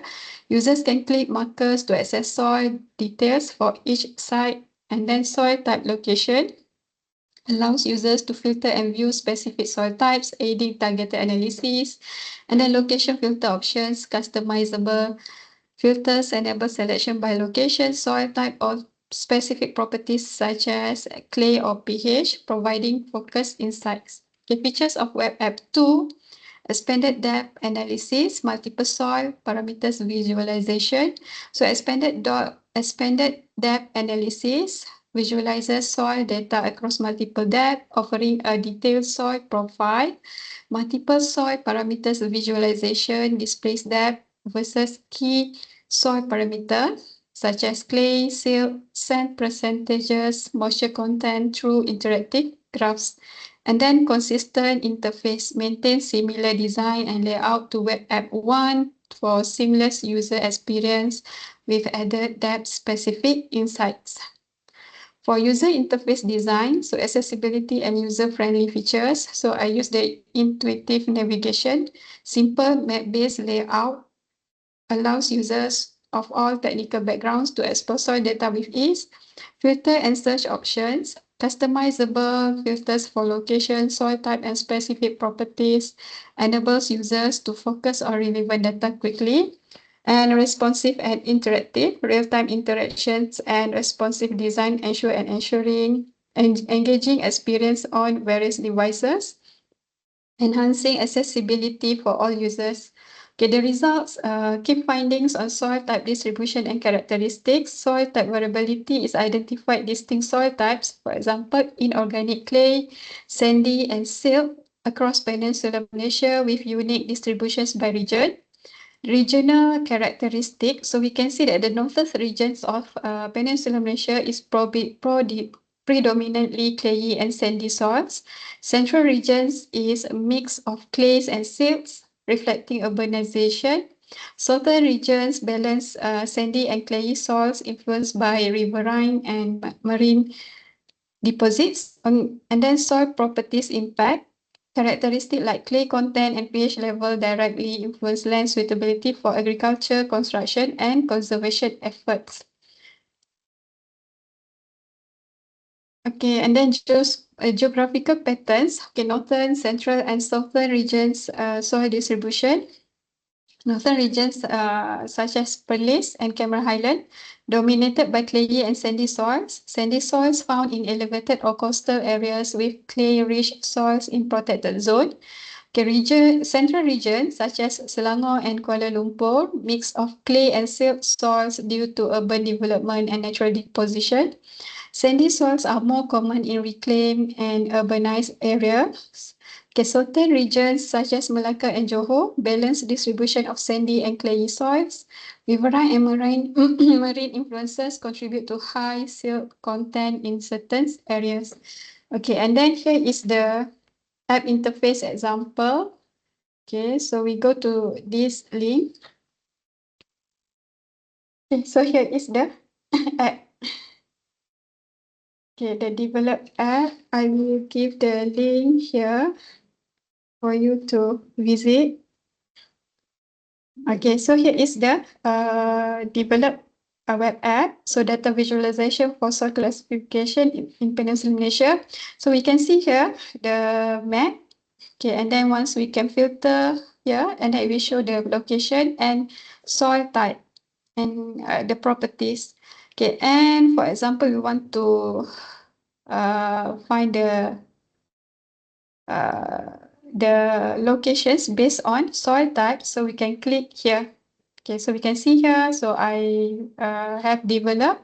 Users can click markers to access soil details for each site, and then soil type location allows users to filter and view specific soil types, aiding targeted analysis. And then location filter options, customizable filters enable selection by location, soil type, or specific properties such as clay or pH, providing focused insights. The features of Web App 2, expanded depth analysis, multiple soil parameters visualization. So expanded depth analysis visualizes soil data across multiple depth, offering a detailed soil profile. Multiple soil parameters visualization displays depth versus key soil parameter such as clay, silt, sand percentages, moisture content through interactive graphs. And then consistent interface, maintain similar design and layout to Web App 1 for seamless user experience with added depth-specific insights. For user interface design, so accessibility and user-friendly features, so I use the intuitive navigation. Simple map-based layout allows users of all technical backgrounds to explore soil data with ease. Filter and search options, customizable filters for location, soil type, and specific properties enables users to focus on relevant data quickly. And responsive and interactive, real-time interactions and responsive design ensuring engaging experience on various devices, enhancing accessibility for all users. Okay, the results, key findings on soil type distribution and characteristics. Soil type variability is identified distinct soil types, for example, inorganic clay, sandy, and silt across Peninsular Malaysia with unique distributions by region. Regional characteristics. So we can see that the northern regions of Peninsular Malaysia is predominantly clayey and sandy soils. Central regions is a mix of clays and silts, reflecting urbanization. Southern regions balance sandy and clayey soils influenced by riverine and marine deposits. And then soil properties impact. Characteristics like clay content and pH level directly influence land suitability for agriculture, construction, and conservation efforts. Okay, and then geographical patterns. Okay, northern, central, and southern regions soil distribution. Northern regions such as Perlis and Cameron Highland dominated by clayey and sandy soils. Sandy soils found in elevated or coastal areas with clay-rich soils in protected zone. Okay, central regions such as Selangor and Kuala Lumpur, mix of clay and silt soils due to urban development and natural deposition. Sandy soils are more common in reclaimed and urbanized areas. Okay, southern regions such as Melaka and Johor, balanced distribution of sandy and clayey soils. Riverine and marine influences contribute to high silt content in certain areas. Okay, and then here is the app interface example. Okay, so we go to this link. Okay, so here is the app. Okay, the developed app. I will give the link here for you to visit. Okay, so here is the developed web app. So data visualization for soil classification in Peninsular Malaysia. So we can see here the map. Okay, and then once we can filter here, and then we show the location and soil type and the properties. Okay, and for example, we want to find the locations based on soil type. So we can click here. Okay, so we can see here. So I have developed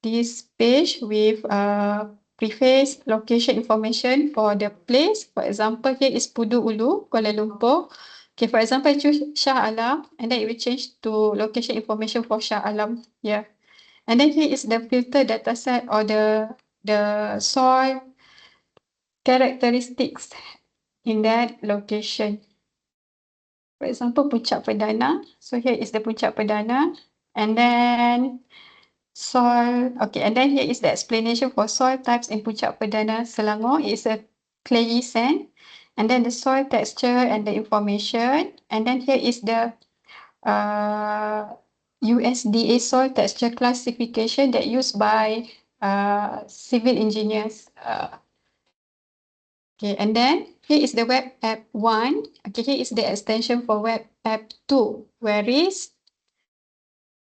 this page with preface location information for the place. For example, here is Pudu Ulu, Kuala Lumpur. Okay, for example, I choose Shah Alam, and then it will change to location information for Shah Alam here. And then here is the filter dataset or the soil characteristics in that location. For example, Puncak Perdana. So here is the Puncak Perdana. And then soil, okay, and then here is the explanation for soil types in Puncak Perdana, Selangor. It's a clayey sand. And then the soil texture and the information. And then here is the USDA soil texture classification that used by civil engineers. Okay, and then here is the web app 1. Okay, here is the extension for web app 2. Where is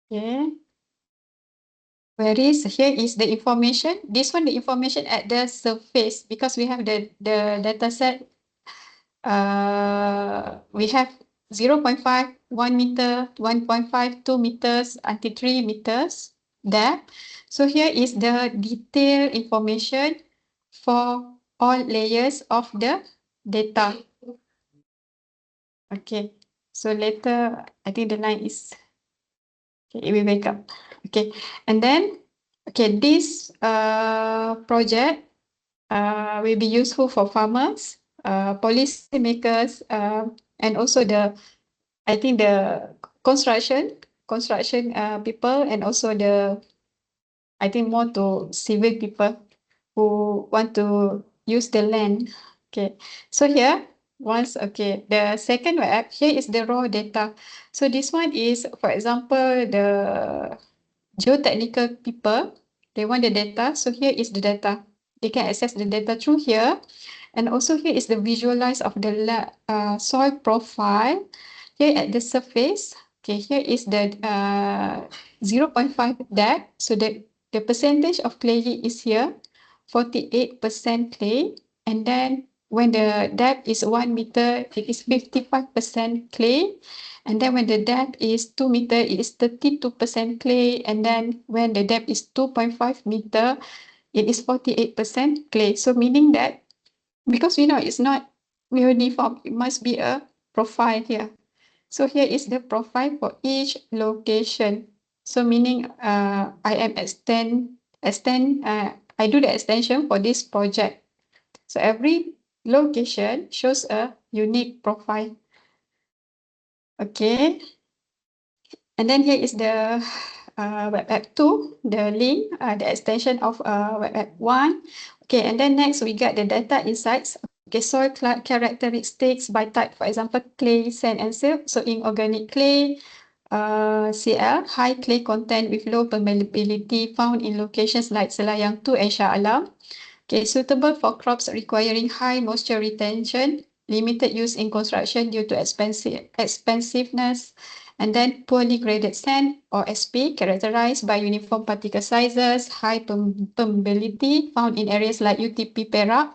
here is the information. This one, the information at the surface, because we have the data set. We have 0.5, 1 meter, 1.5, 2 meters until 3 meters depth. So here is the detailed information for all layers of the data. Okay, so later I think the line is okay, it will wake up. Okay, and then okay, this project will be useful for farmers, policy makers, and also I think the construction people, and also the I think more to civil people who want to use the land. Okay, so here, okay, the second web, here is the raw data. So this one is, for example, the geotechnical people, they want the data. So here is the data. They can access the data through here. And also here is the visualize of the soil profile. Here at the surface, okay, here is the 0.5 depth. So the percentage of clay is here, 48% clay. And then when the depth is 1 meter, it is 55% clay. And then when the depth is 2 meter, it is 32% clay. And then when the depth is 2.5 meter, it is 48% clay. So meaning that, because we know it's not uniform, it must be a profile here. So here is the profile for each location. So meaning I do the extension for this project. So every location shows a unique profile. Okay. And then here is the web app 2, the link, the extension of web app 1. Okay, and then next we get the data insights. Okay, soil characteristics by type, for example, clay, sand, and silt. So inorganic clay, CL, high clay content with low permeability found in locations like Selayang 2 and Shah Alam. Okay, suitable for crops requiring high moisture retention, limited use in construction due to expensiveness, and then poorly graded sand or SP, characterized by uniform particle sizes, high permeability found in areas like UTP Perak,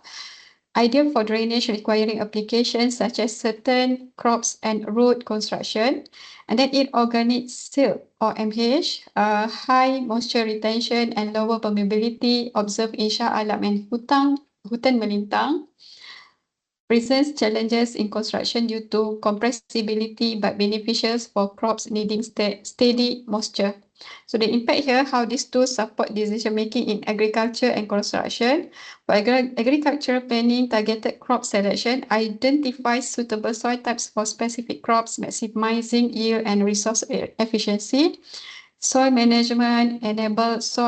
ideal for drainage requiring applications such as certain crops and road construction. And then inorganic silt or MH, high moisture retention and lower permeability observed in Shah Alam and Hutan Melintang. Presents challenges in construction due to compressibility but beneficial for crops needing steady moisture. So the impact here, how these tools support decision making in agriculture and construction. For agricultural planning, targeted crop selection identifies suitable soil types for specific crops, maximizing yield and resource efficiency. Soil management enables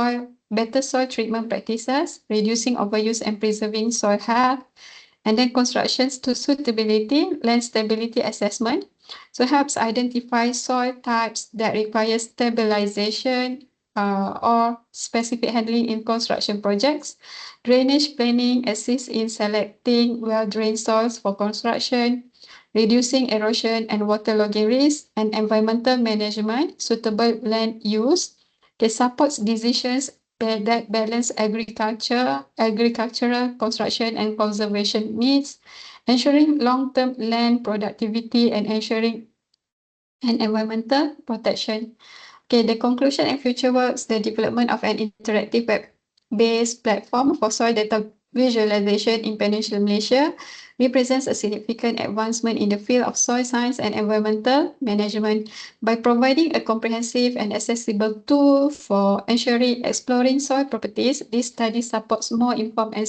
better soil treatment practices, reducing overuse and preserving soil health. And then constructions to suitability, land stability assessment. So helps identify soil types that require stabilization or specific handling in construction projects. Drainage planning assists in selecting well-drained soils for construction, reducing erosion and waterlogging risks, and environmental management, suitable land use. It supports decisions that balance agricultural construction and conservation needs, ensuring long-term land productivity and ensuring an environmental protection. Okay, the conclusion and future works, the development of an interactive web-based platform for soil data visualization in Peninsular Malaysia represents a significant advancement in the field of soil science and environmental management by providing a comprehensive and accessible tool for exploring soil properties. This study supports more informed and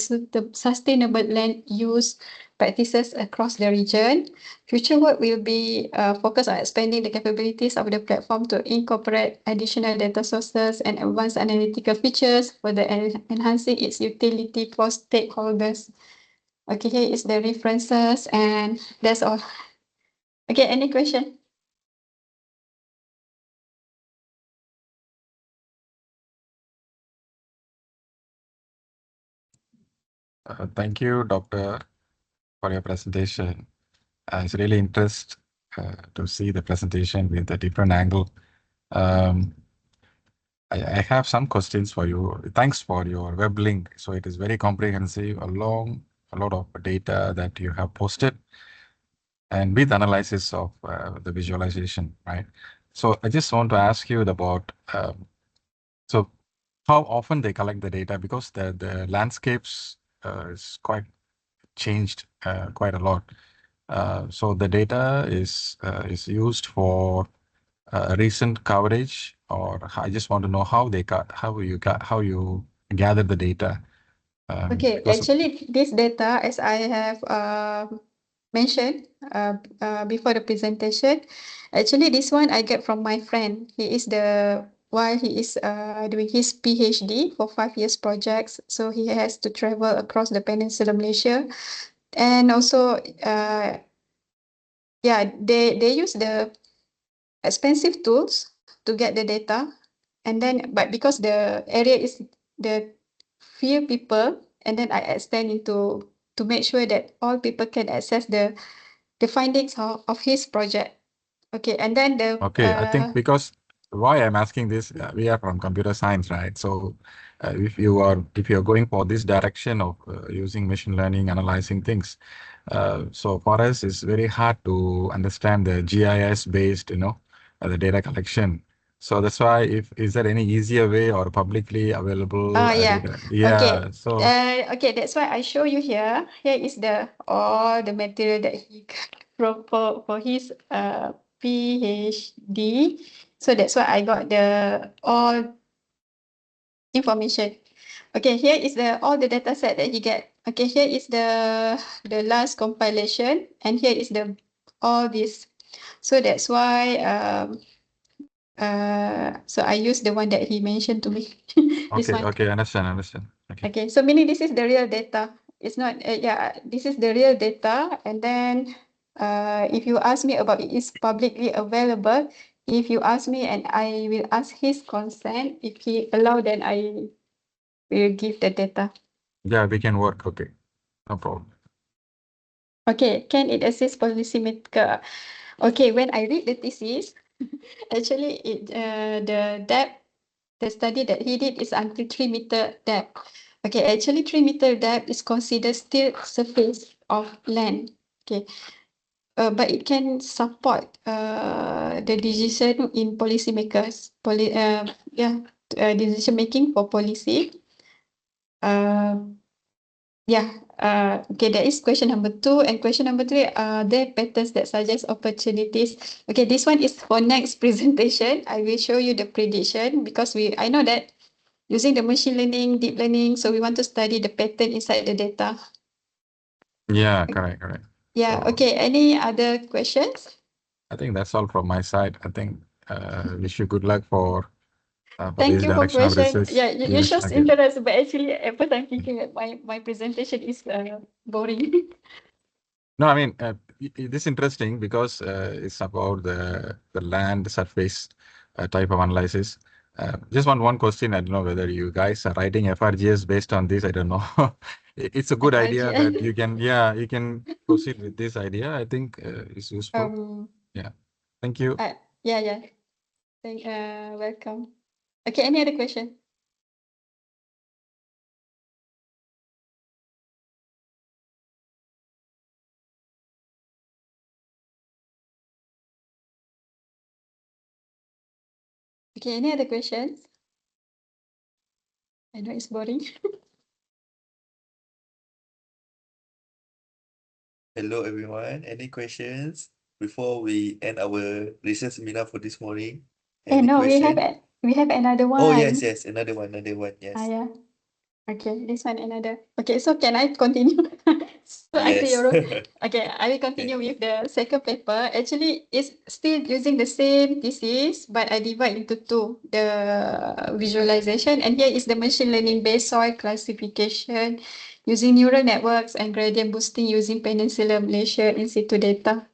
sustainable land use practices across the region. Future work will be focused on expanding the capabilities of the platform to incorporate additional data sources and advanced analytical features, further enhancing its utility for stakeholders. Okay, here is the references and that's all. Okay, any question? Thank you, Doctor, for your presentation. It's really interesting to see the presentation with a different angle. I have some questions for you. Thanks for your web link. So it is very comprehensive, a lot of data that you have posted, and with analysis of the visualization, right? So I just want to ask you about so how often they collect the data, because the landscapes is quite changed quite a lot. So the data is used for recent coverage, or I just want to know how you gather the data. Okay, actually, this data, as I have mentioned before the presentation, actually this one I get from my friend. He is the while he is doing his PhD for 5 years projects. So he has to travel across the Peninsula Malaysia, and also yeah, they use the expensive tools to get the data, and then but because the area is the few people, and then I extend into to make sure that all people can access the findings of his project. Okay, and then the Okay, I think because why I'm asking this, we are from computer science, right? So if you're going for this direction of using machine learning, analyzing things, so for us it's very hard to understand the GIS based, the data collection. So that's why is there any easier way or publicly available yeah. data? Yeah. Okay. So Okay, that's why I show you here. Here is the all the material that he got for his PhD. So that's why I got the all information. Okay, here is the all the data set that he get. Okay, here is the last compilation, and here is the all this. So that's why so I use the one that he mentioned to me. This okay, one. okay, understand. Okay. Okay, so meaning this is the real data. It's not, yeah, this is the real data. And then if you ask me about it is publicly available, if you ask me and I will ask his consent, if he allow, then I will give the data. Yeah, we can work. Okay, no problem. Okay, can it assist policymaker? Okay, when I read the thesis, actually the depth, the study that he did is until 3-meter depth. Okay, actually 3-meter depth is considered still surface of land. Okay, but it can support the decision in policymakers, decision making for policy. Yeah, okay, that is question number 2. And question number 3, are there patterns that suggest opportunities? Okay, this one is for next presentation. I will show you the prediction because I know that using the machine learning, deep learning, so we want to study the pattern inside the data. Yeah, correct. Yeah, So- okay, any other questions? I think that's all from my side. I think wish you good luck for Thank this you for direction of question. research. Yeah, you Yes, show okay. interest, but actually at first I'm thinking that my presentation is boring. No, I mean it is interesting because it's about the land surface type of analysis. Just one question. I don't know whether you guys are writing FRGS based on this. I don't know. It's a good idea FRGS. that you can proceed with this idea. I think it's useful. Yeah. Thank you. Yeah. Welcome. Okay, any other question? Okay, any other questions? I know it's boring. Hello, everyone. Any questions before we end our research seminar for this morning? Any No, question? we have another one. Oh, yes. Another one. Yes. Yeah. Okay, this one another. Okay, so can I continue? So I see Yes. your okay, I will continue with the second paper. Actually, it's still using the same thesis, but I divide into 2, the visualization, and here is the machine learning based soil classification using neural networks and gradient boosting using Peninsula Malaysia in situ data.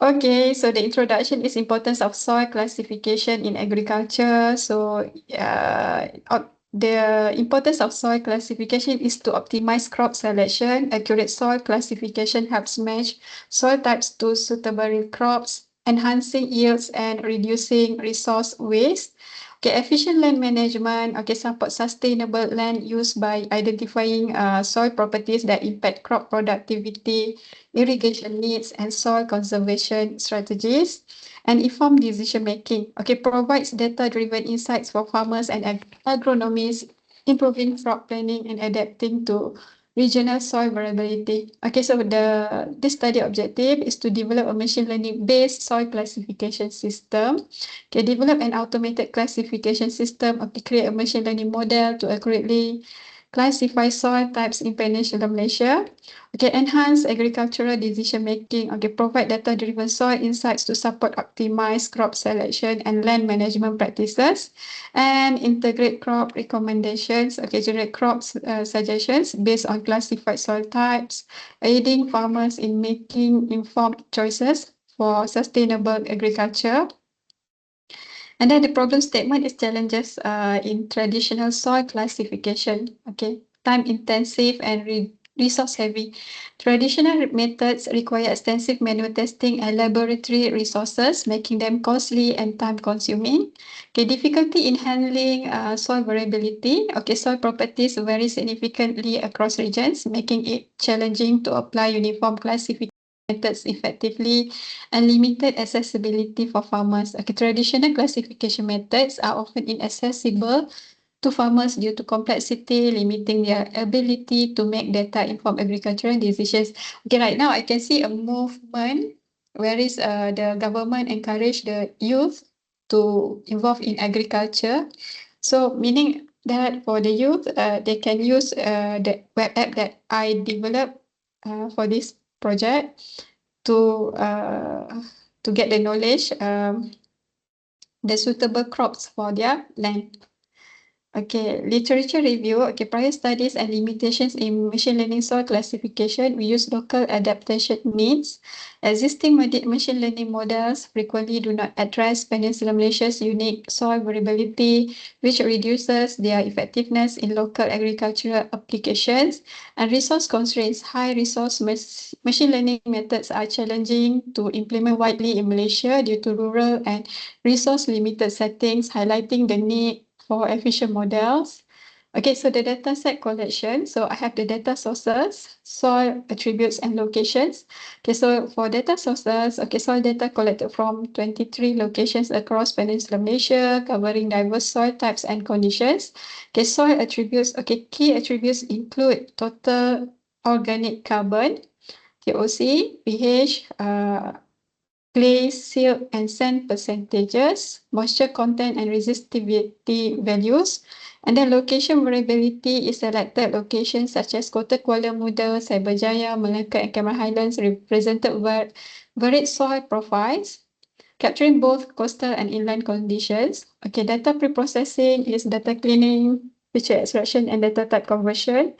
Okay, so the introduction is importance of soil classification in agriculture. So the importance of soil classification is to optimize crop selection. Accurate soil classification helps match soil types to suitable crops, enhancing yields and reducing resource waste. Okay, efficient land management, okay, support sustainable land use by identifying soil properties that impact crop productivity, irrigation needs, and soil conservation strategies, and informed decision making. Okay, provides data-driven insights for farmers and agronomists, improving crop planning and adapting to regional soil variability. Okay, so this study objective is to develop a machine learning based soil classification system. Okay, develop an automated classification system. Okay, create a machine learning model to accurately classify soil types in Peninsular Malaysia. Okay, enhance agricultural decision making. Okay, provide data-driven soil insights to support optimized crop selection and land management practices, and integrate crop recommendations. Okay, generate crops suggestions based on classified soil types, aiding farmers in making informed choices for sustainable agriculture. And then the problem statement is challenges in traditional soil classification. Okay, time intensive and resource heavy. Traditional methods require extensive manual testing and laboratory resources, making them costly and time consuming. Okay, difficulty in handling soil variability. Okay, soil properties vary significantly across regions, making it challenging to apply uniform classification methods effectively, and limited accessibility for farmers. Okay, traditional classification methods are often inaccessible to farmers due to complexity, limiting their ability to make data-informed agricultural decisions. Okay, right now I can see a movement where is the government encourage the youth to involve in agriculture. So meaning that for the youth, they can use the web app that I developed for this project to get the knowledge, the suitable crops for their land. Okay, literature review. Okay, prior studies and limitations in machine learning soil classification. We use local adaptation needs. Existing machine learning models frequently do not address Peninsular Malaysia's unique soil variability, which reduces their effectiveness in local agricultural applications. And resource constraints. High resource machine learning methods are challenging to implement widely in Malaysia due to rural and resource limited settings, highlighting the need for efficient models. Okay, so the data set collection. So I have the data sources, soil attributes and locations. Okay, so for data sources, okay, soil data collected from 23 locations across Peninsular Malaysia, covering diverse soil types and conditions. Okay, soil attributes. Okay, key attributes include total organic carbon, TOC, pH, clay, silt, and sand percentages, moisture content and resistivity values. And then location variability is selected locations such as Kota Kuala Muda, Cyberjaya, Melaka, and Cameron Highlands represented varied soil profiles, capturing both coastal and inland conditions. Okay, data preprocessing is data cleaning, feature extraction, and data type conversion.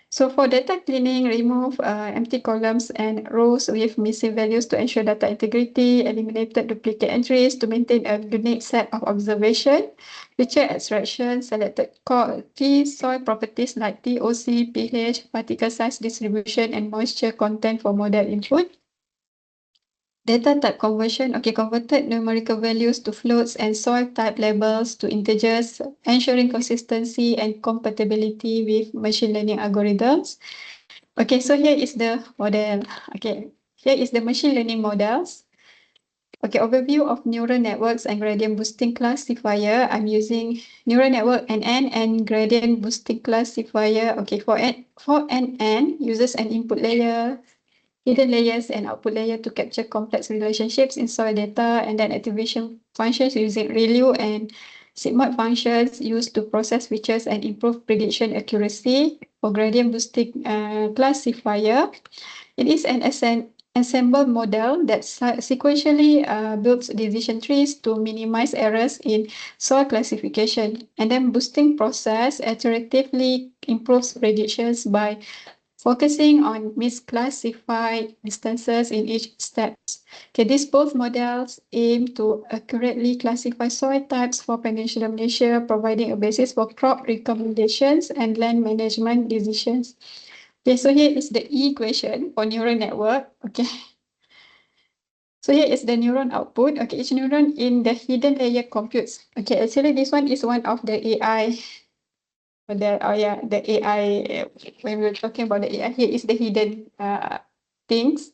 So for data cleaning, remove empty columns and rows with missing values to ensure data integrity, eliminated duplicate entries to maintain a unique set of observation. Feature extraction, selected key soil properties like TOC, pH, particle size distribution, and moisture content for model input. Data type conversion, okay, converted numerical values to floats and soil type labels to integers, ensuring consistency and compatibility with machine learning algorithms. Okay, so here is the model. Okay, here is the machine learning models. Okay, overview of neural networks and gradient boosting classifier. I'm using neural network NN and gradient boosting classifier. Okay, for NN, uses an input layer, hidden layers, and output layer to capture complex relationships in soil data, and then activation functions using ReLU and sigmoid functions used to process features and improve prediction accuracy. For gradient boosting classifier, it is an ensemble model that sequentially builds decision trees to minimize errors in soil classification, and then boosting process iteratively improves predictions by focusing on misclassified instances in each step. Okay, these both models aim to accurately classify soil types for Peninsular Malaysia, providing a basis for crop recommendations and land management decisions. Okay, so here is the equation for neural network. Okay. So here is the neuron output. Okay, each neuron in the hidden layer computes. Okay, actually this one is one of the AI. The AI, when we're talking about the AI, here is the hidden things.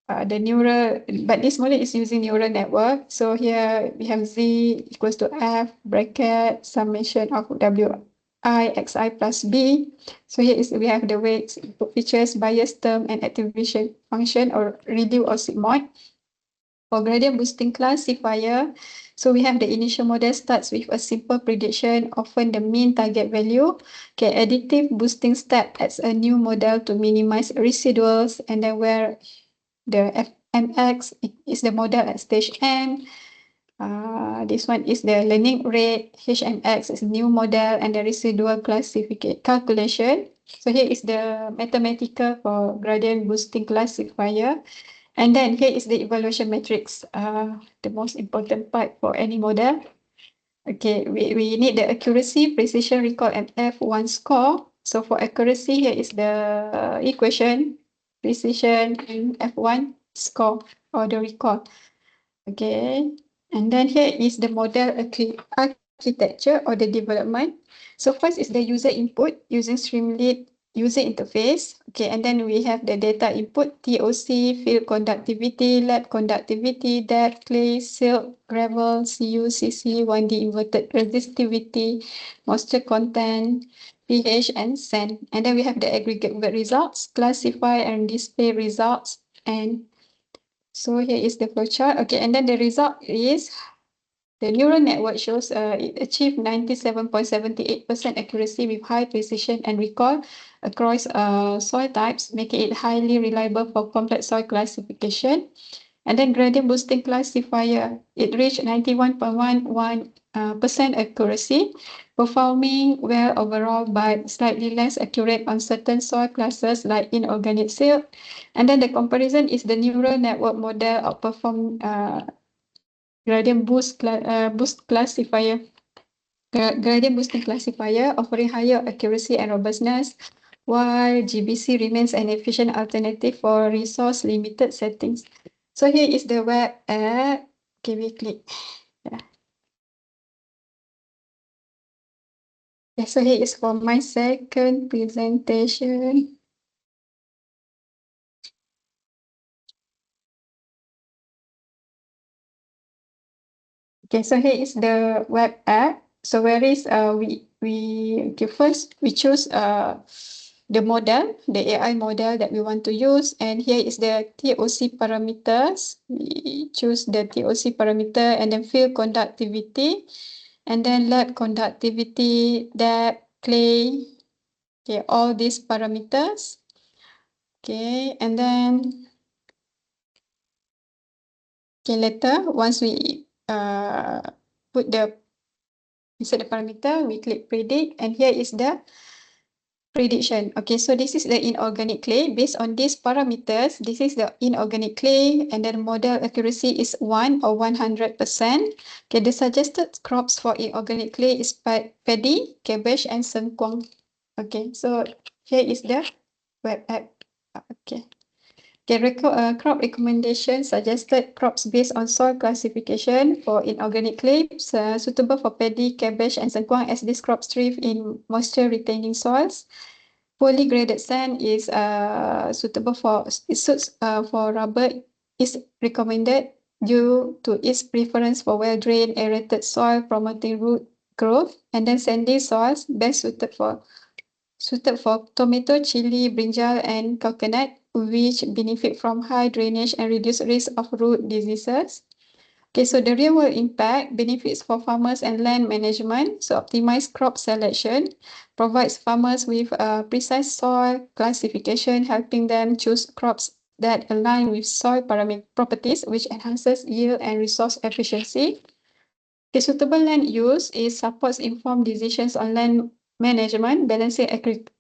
The neural, but this model is using neural network. So here we have Z equals to F bracket summation of WI XI plus B. So here is we have the weights, input features, bias term, and activation function or ReLU or sigmoid. For gradient boosting classifier, So we have the initial model starts with a simple prediction, often the mean target value. Okay, additive boosting step adds a new model to minimize residuals, and then where the FMX is the model at stage M. This one is the learning rate. HMX is new model and the residual classification calculation. So here is the mathematical for gradient boosting classifier. And then here is the evaluation matrix, the most important part for any model. Okay, we need the accuracy, precision, recall, and F1 score. So for accuracy, here is the equation, precision, and F1 score or the recall. Okay, and then here is the model architecture or the development. So first is the user input using Streamlit user interface. Okay, and then we have the data input, TOC, field conductivity, lab conductivity, depth, clay, silk, gravel, CU, CC, 1D inverted resistivity, moisture content, pH, and sand. And then we have the aggregate results, classify and display results, and so here is the flowchart. Okay, and then the result is the neural network shows it achieved 97.78% accuracy with high precision and recall across soil types, making it highly reliable for complex soil classification. And then gradient boosting classifier, it reached 91.11% accuracy, performing well overall, but slightly less accurate on certain soil classes like inorganic silt. And then the comparison is the neural network model outperform gradient boost classifier. Gradient boosting classifier offering higher accuracy and robustness, while GBC remains an efficient alternative for resource limited settings. So here is the web app. Okay, we click. Yeah. Okay, so here is for my second presentation. Okay, so here is the web app. So where is okay, first we choose the model, the AI model that we want to use, and here is the TOC parameters. We choose the TOC parameter and then field conductivity, and then lab conductivity, depth, clay. Okay, all these parameters. Okay, and then okay, later once we put the insert the parameter, we click predict, and here is the prediction. Okay, so this is the inorganic clay. Based on these parameters, this is the inorganic clay, and then model accuracy is 1 or 100%. Okay, the suggested crops for inorganic clay is paddy, cabbage, and sengkuang. Okay, so here is the web app. Okay. Okay, crop recommendation suggested crops based on soil classification for inorganic clays suitable for paddy, cabbage, and sengkuang, as these crops thrive in moisture-retaining soils. Poorly graded sand is suitable for rubber, is recommended due to its preference for well-drained, aerated soil, promoting root growth. And then sandy soils best suited for tomato, chili, brinjal, and coconut, which benefit from high drainage and reduce risk of root diseases. Okay, so the real world impact benefits for farmers and land management. So optimized crop selection provides farmers with precise soil classification, helping them choose crops that align with soil properties, which enhances yield and resource efficiency. The suitable land use supports informed decisions on land management, balancing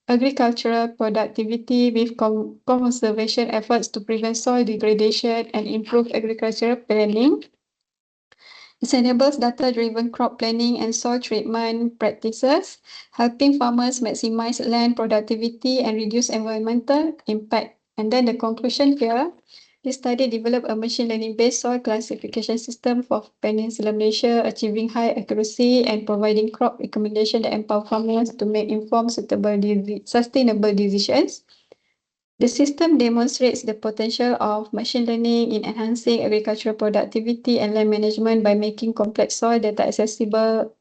agricultural productivity with conservation efforts to prevent soil degradation and improve agricultural planning. It enables data-driven crop planning and soil treatment practices, helping farmers maximize land productivity and reduce environmental impact. And then the conclusion here, this study developed a machine learning-based soil classification system for Peninsular Malaysia, achieving high accuracy and providing crop recommendations that empower farmers to make informed, sustainable decisions. The system demonstrates the potential of machine learning in enhancing agricultural productivity and land management by making complex soil data accessible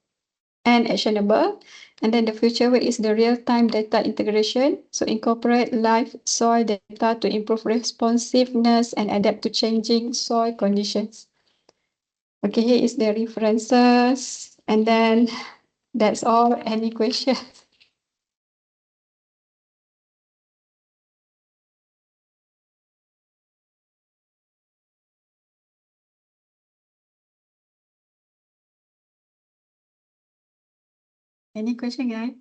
and actionable. And then the future way is the real-time data integration. So incorporate live soil data to improve responsiveness and adapt to changing soil conditions. Okay, here is the references, and then that's all. Any questions? Any question, guys?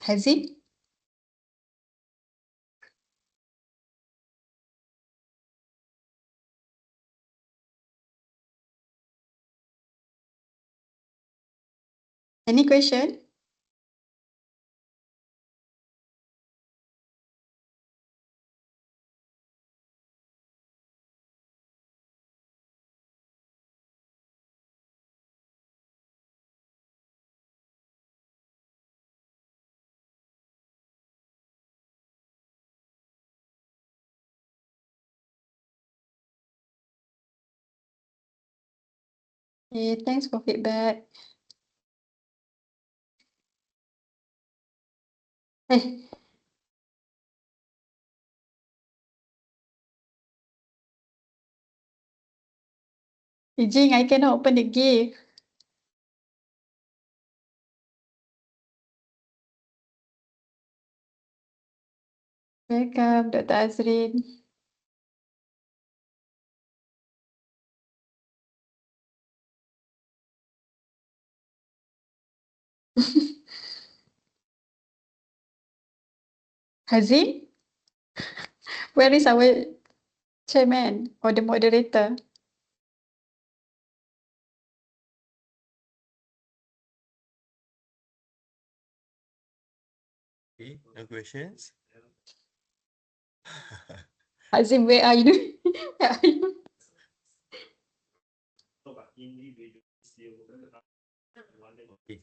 Haziq? Any question? Okay, thanks for feedback. Eh, Jing, I cannot open the gift. Welcome, Dr. Azrin. Hazim? Where is our chairman or the moderator? Okay, no questions? Hazim, where are you? Where are you? Okay.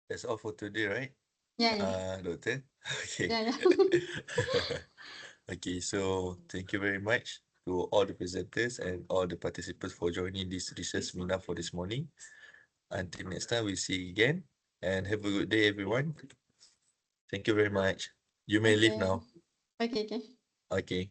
That's all for today, right? Yeah. Doctor? Okay. Yeah. Okay, so thank you very much to all the presenters and all the participants for joining this research seminar for this morning. Until next time, we'll see you again and have a good day, everyone. Thank you very much. You may leave Okay. now. Okay. Okay.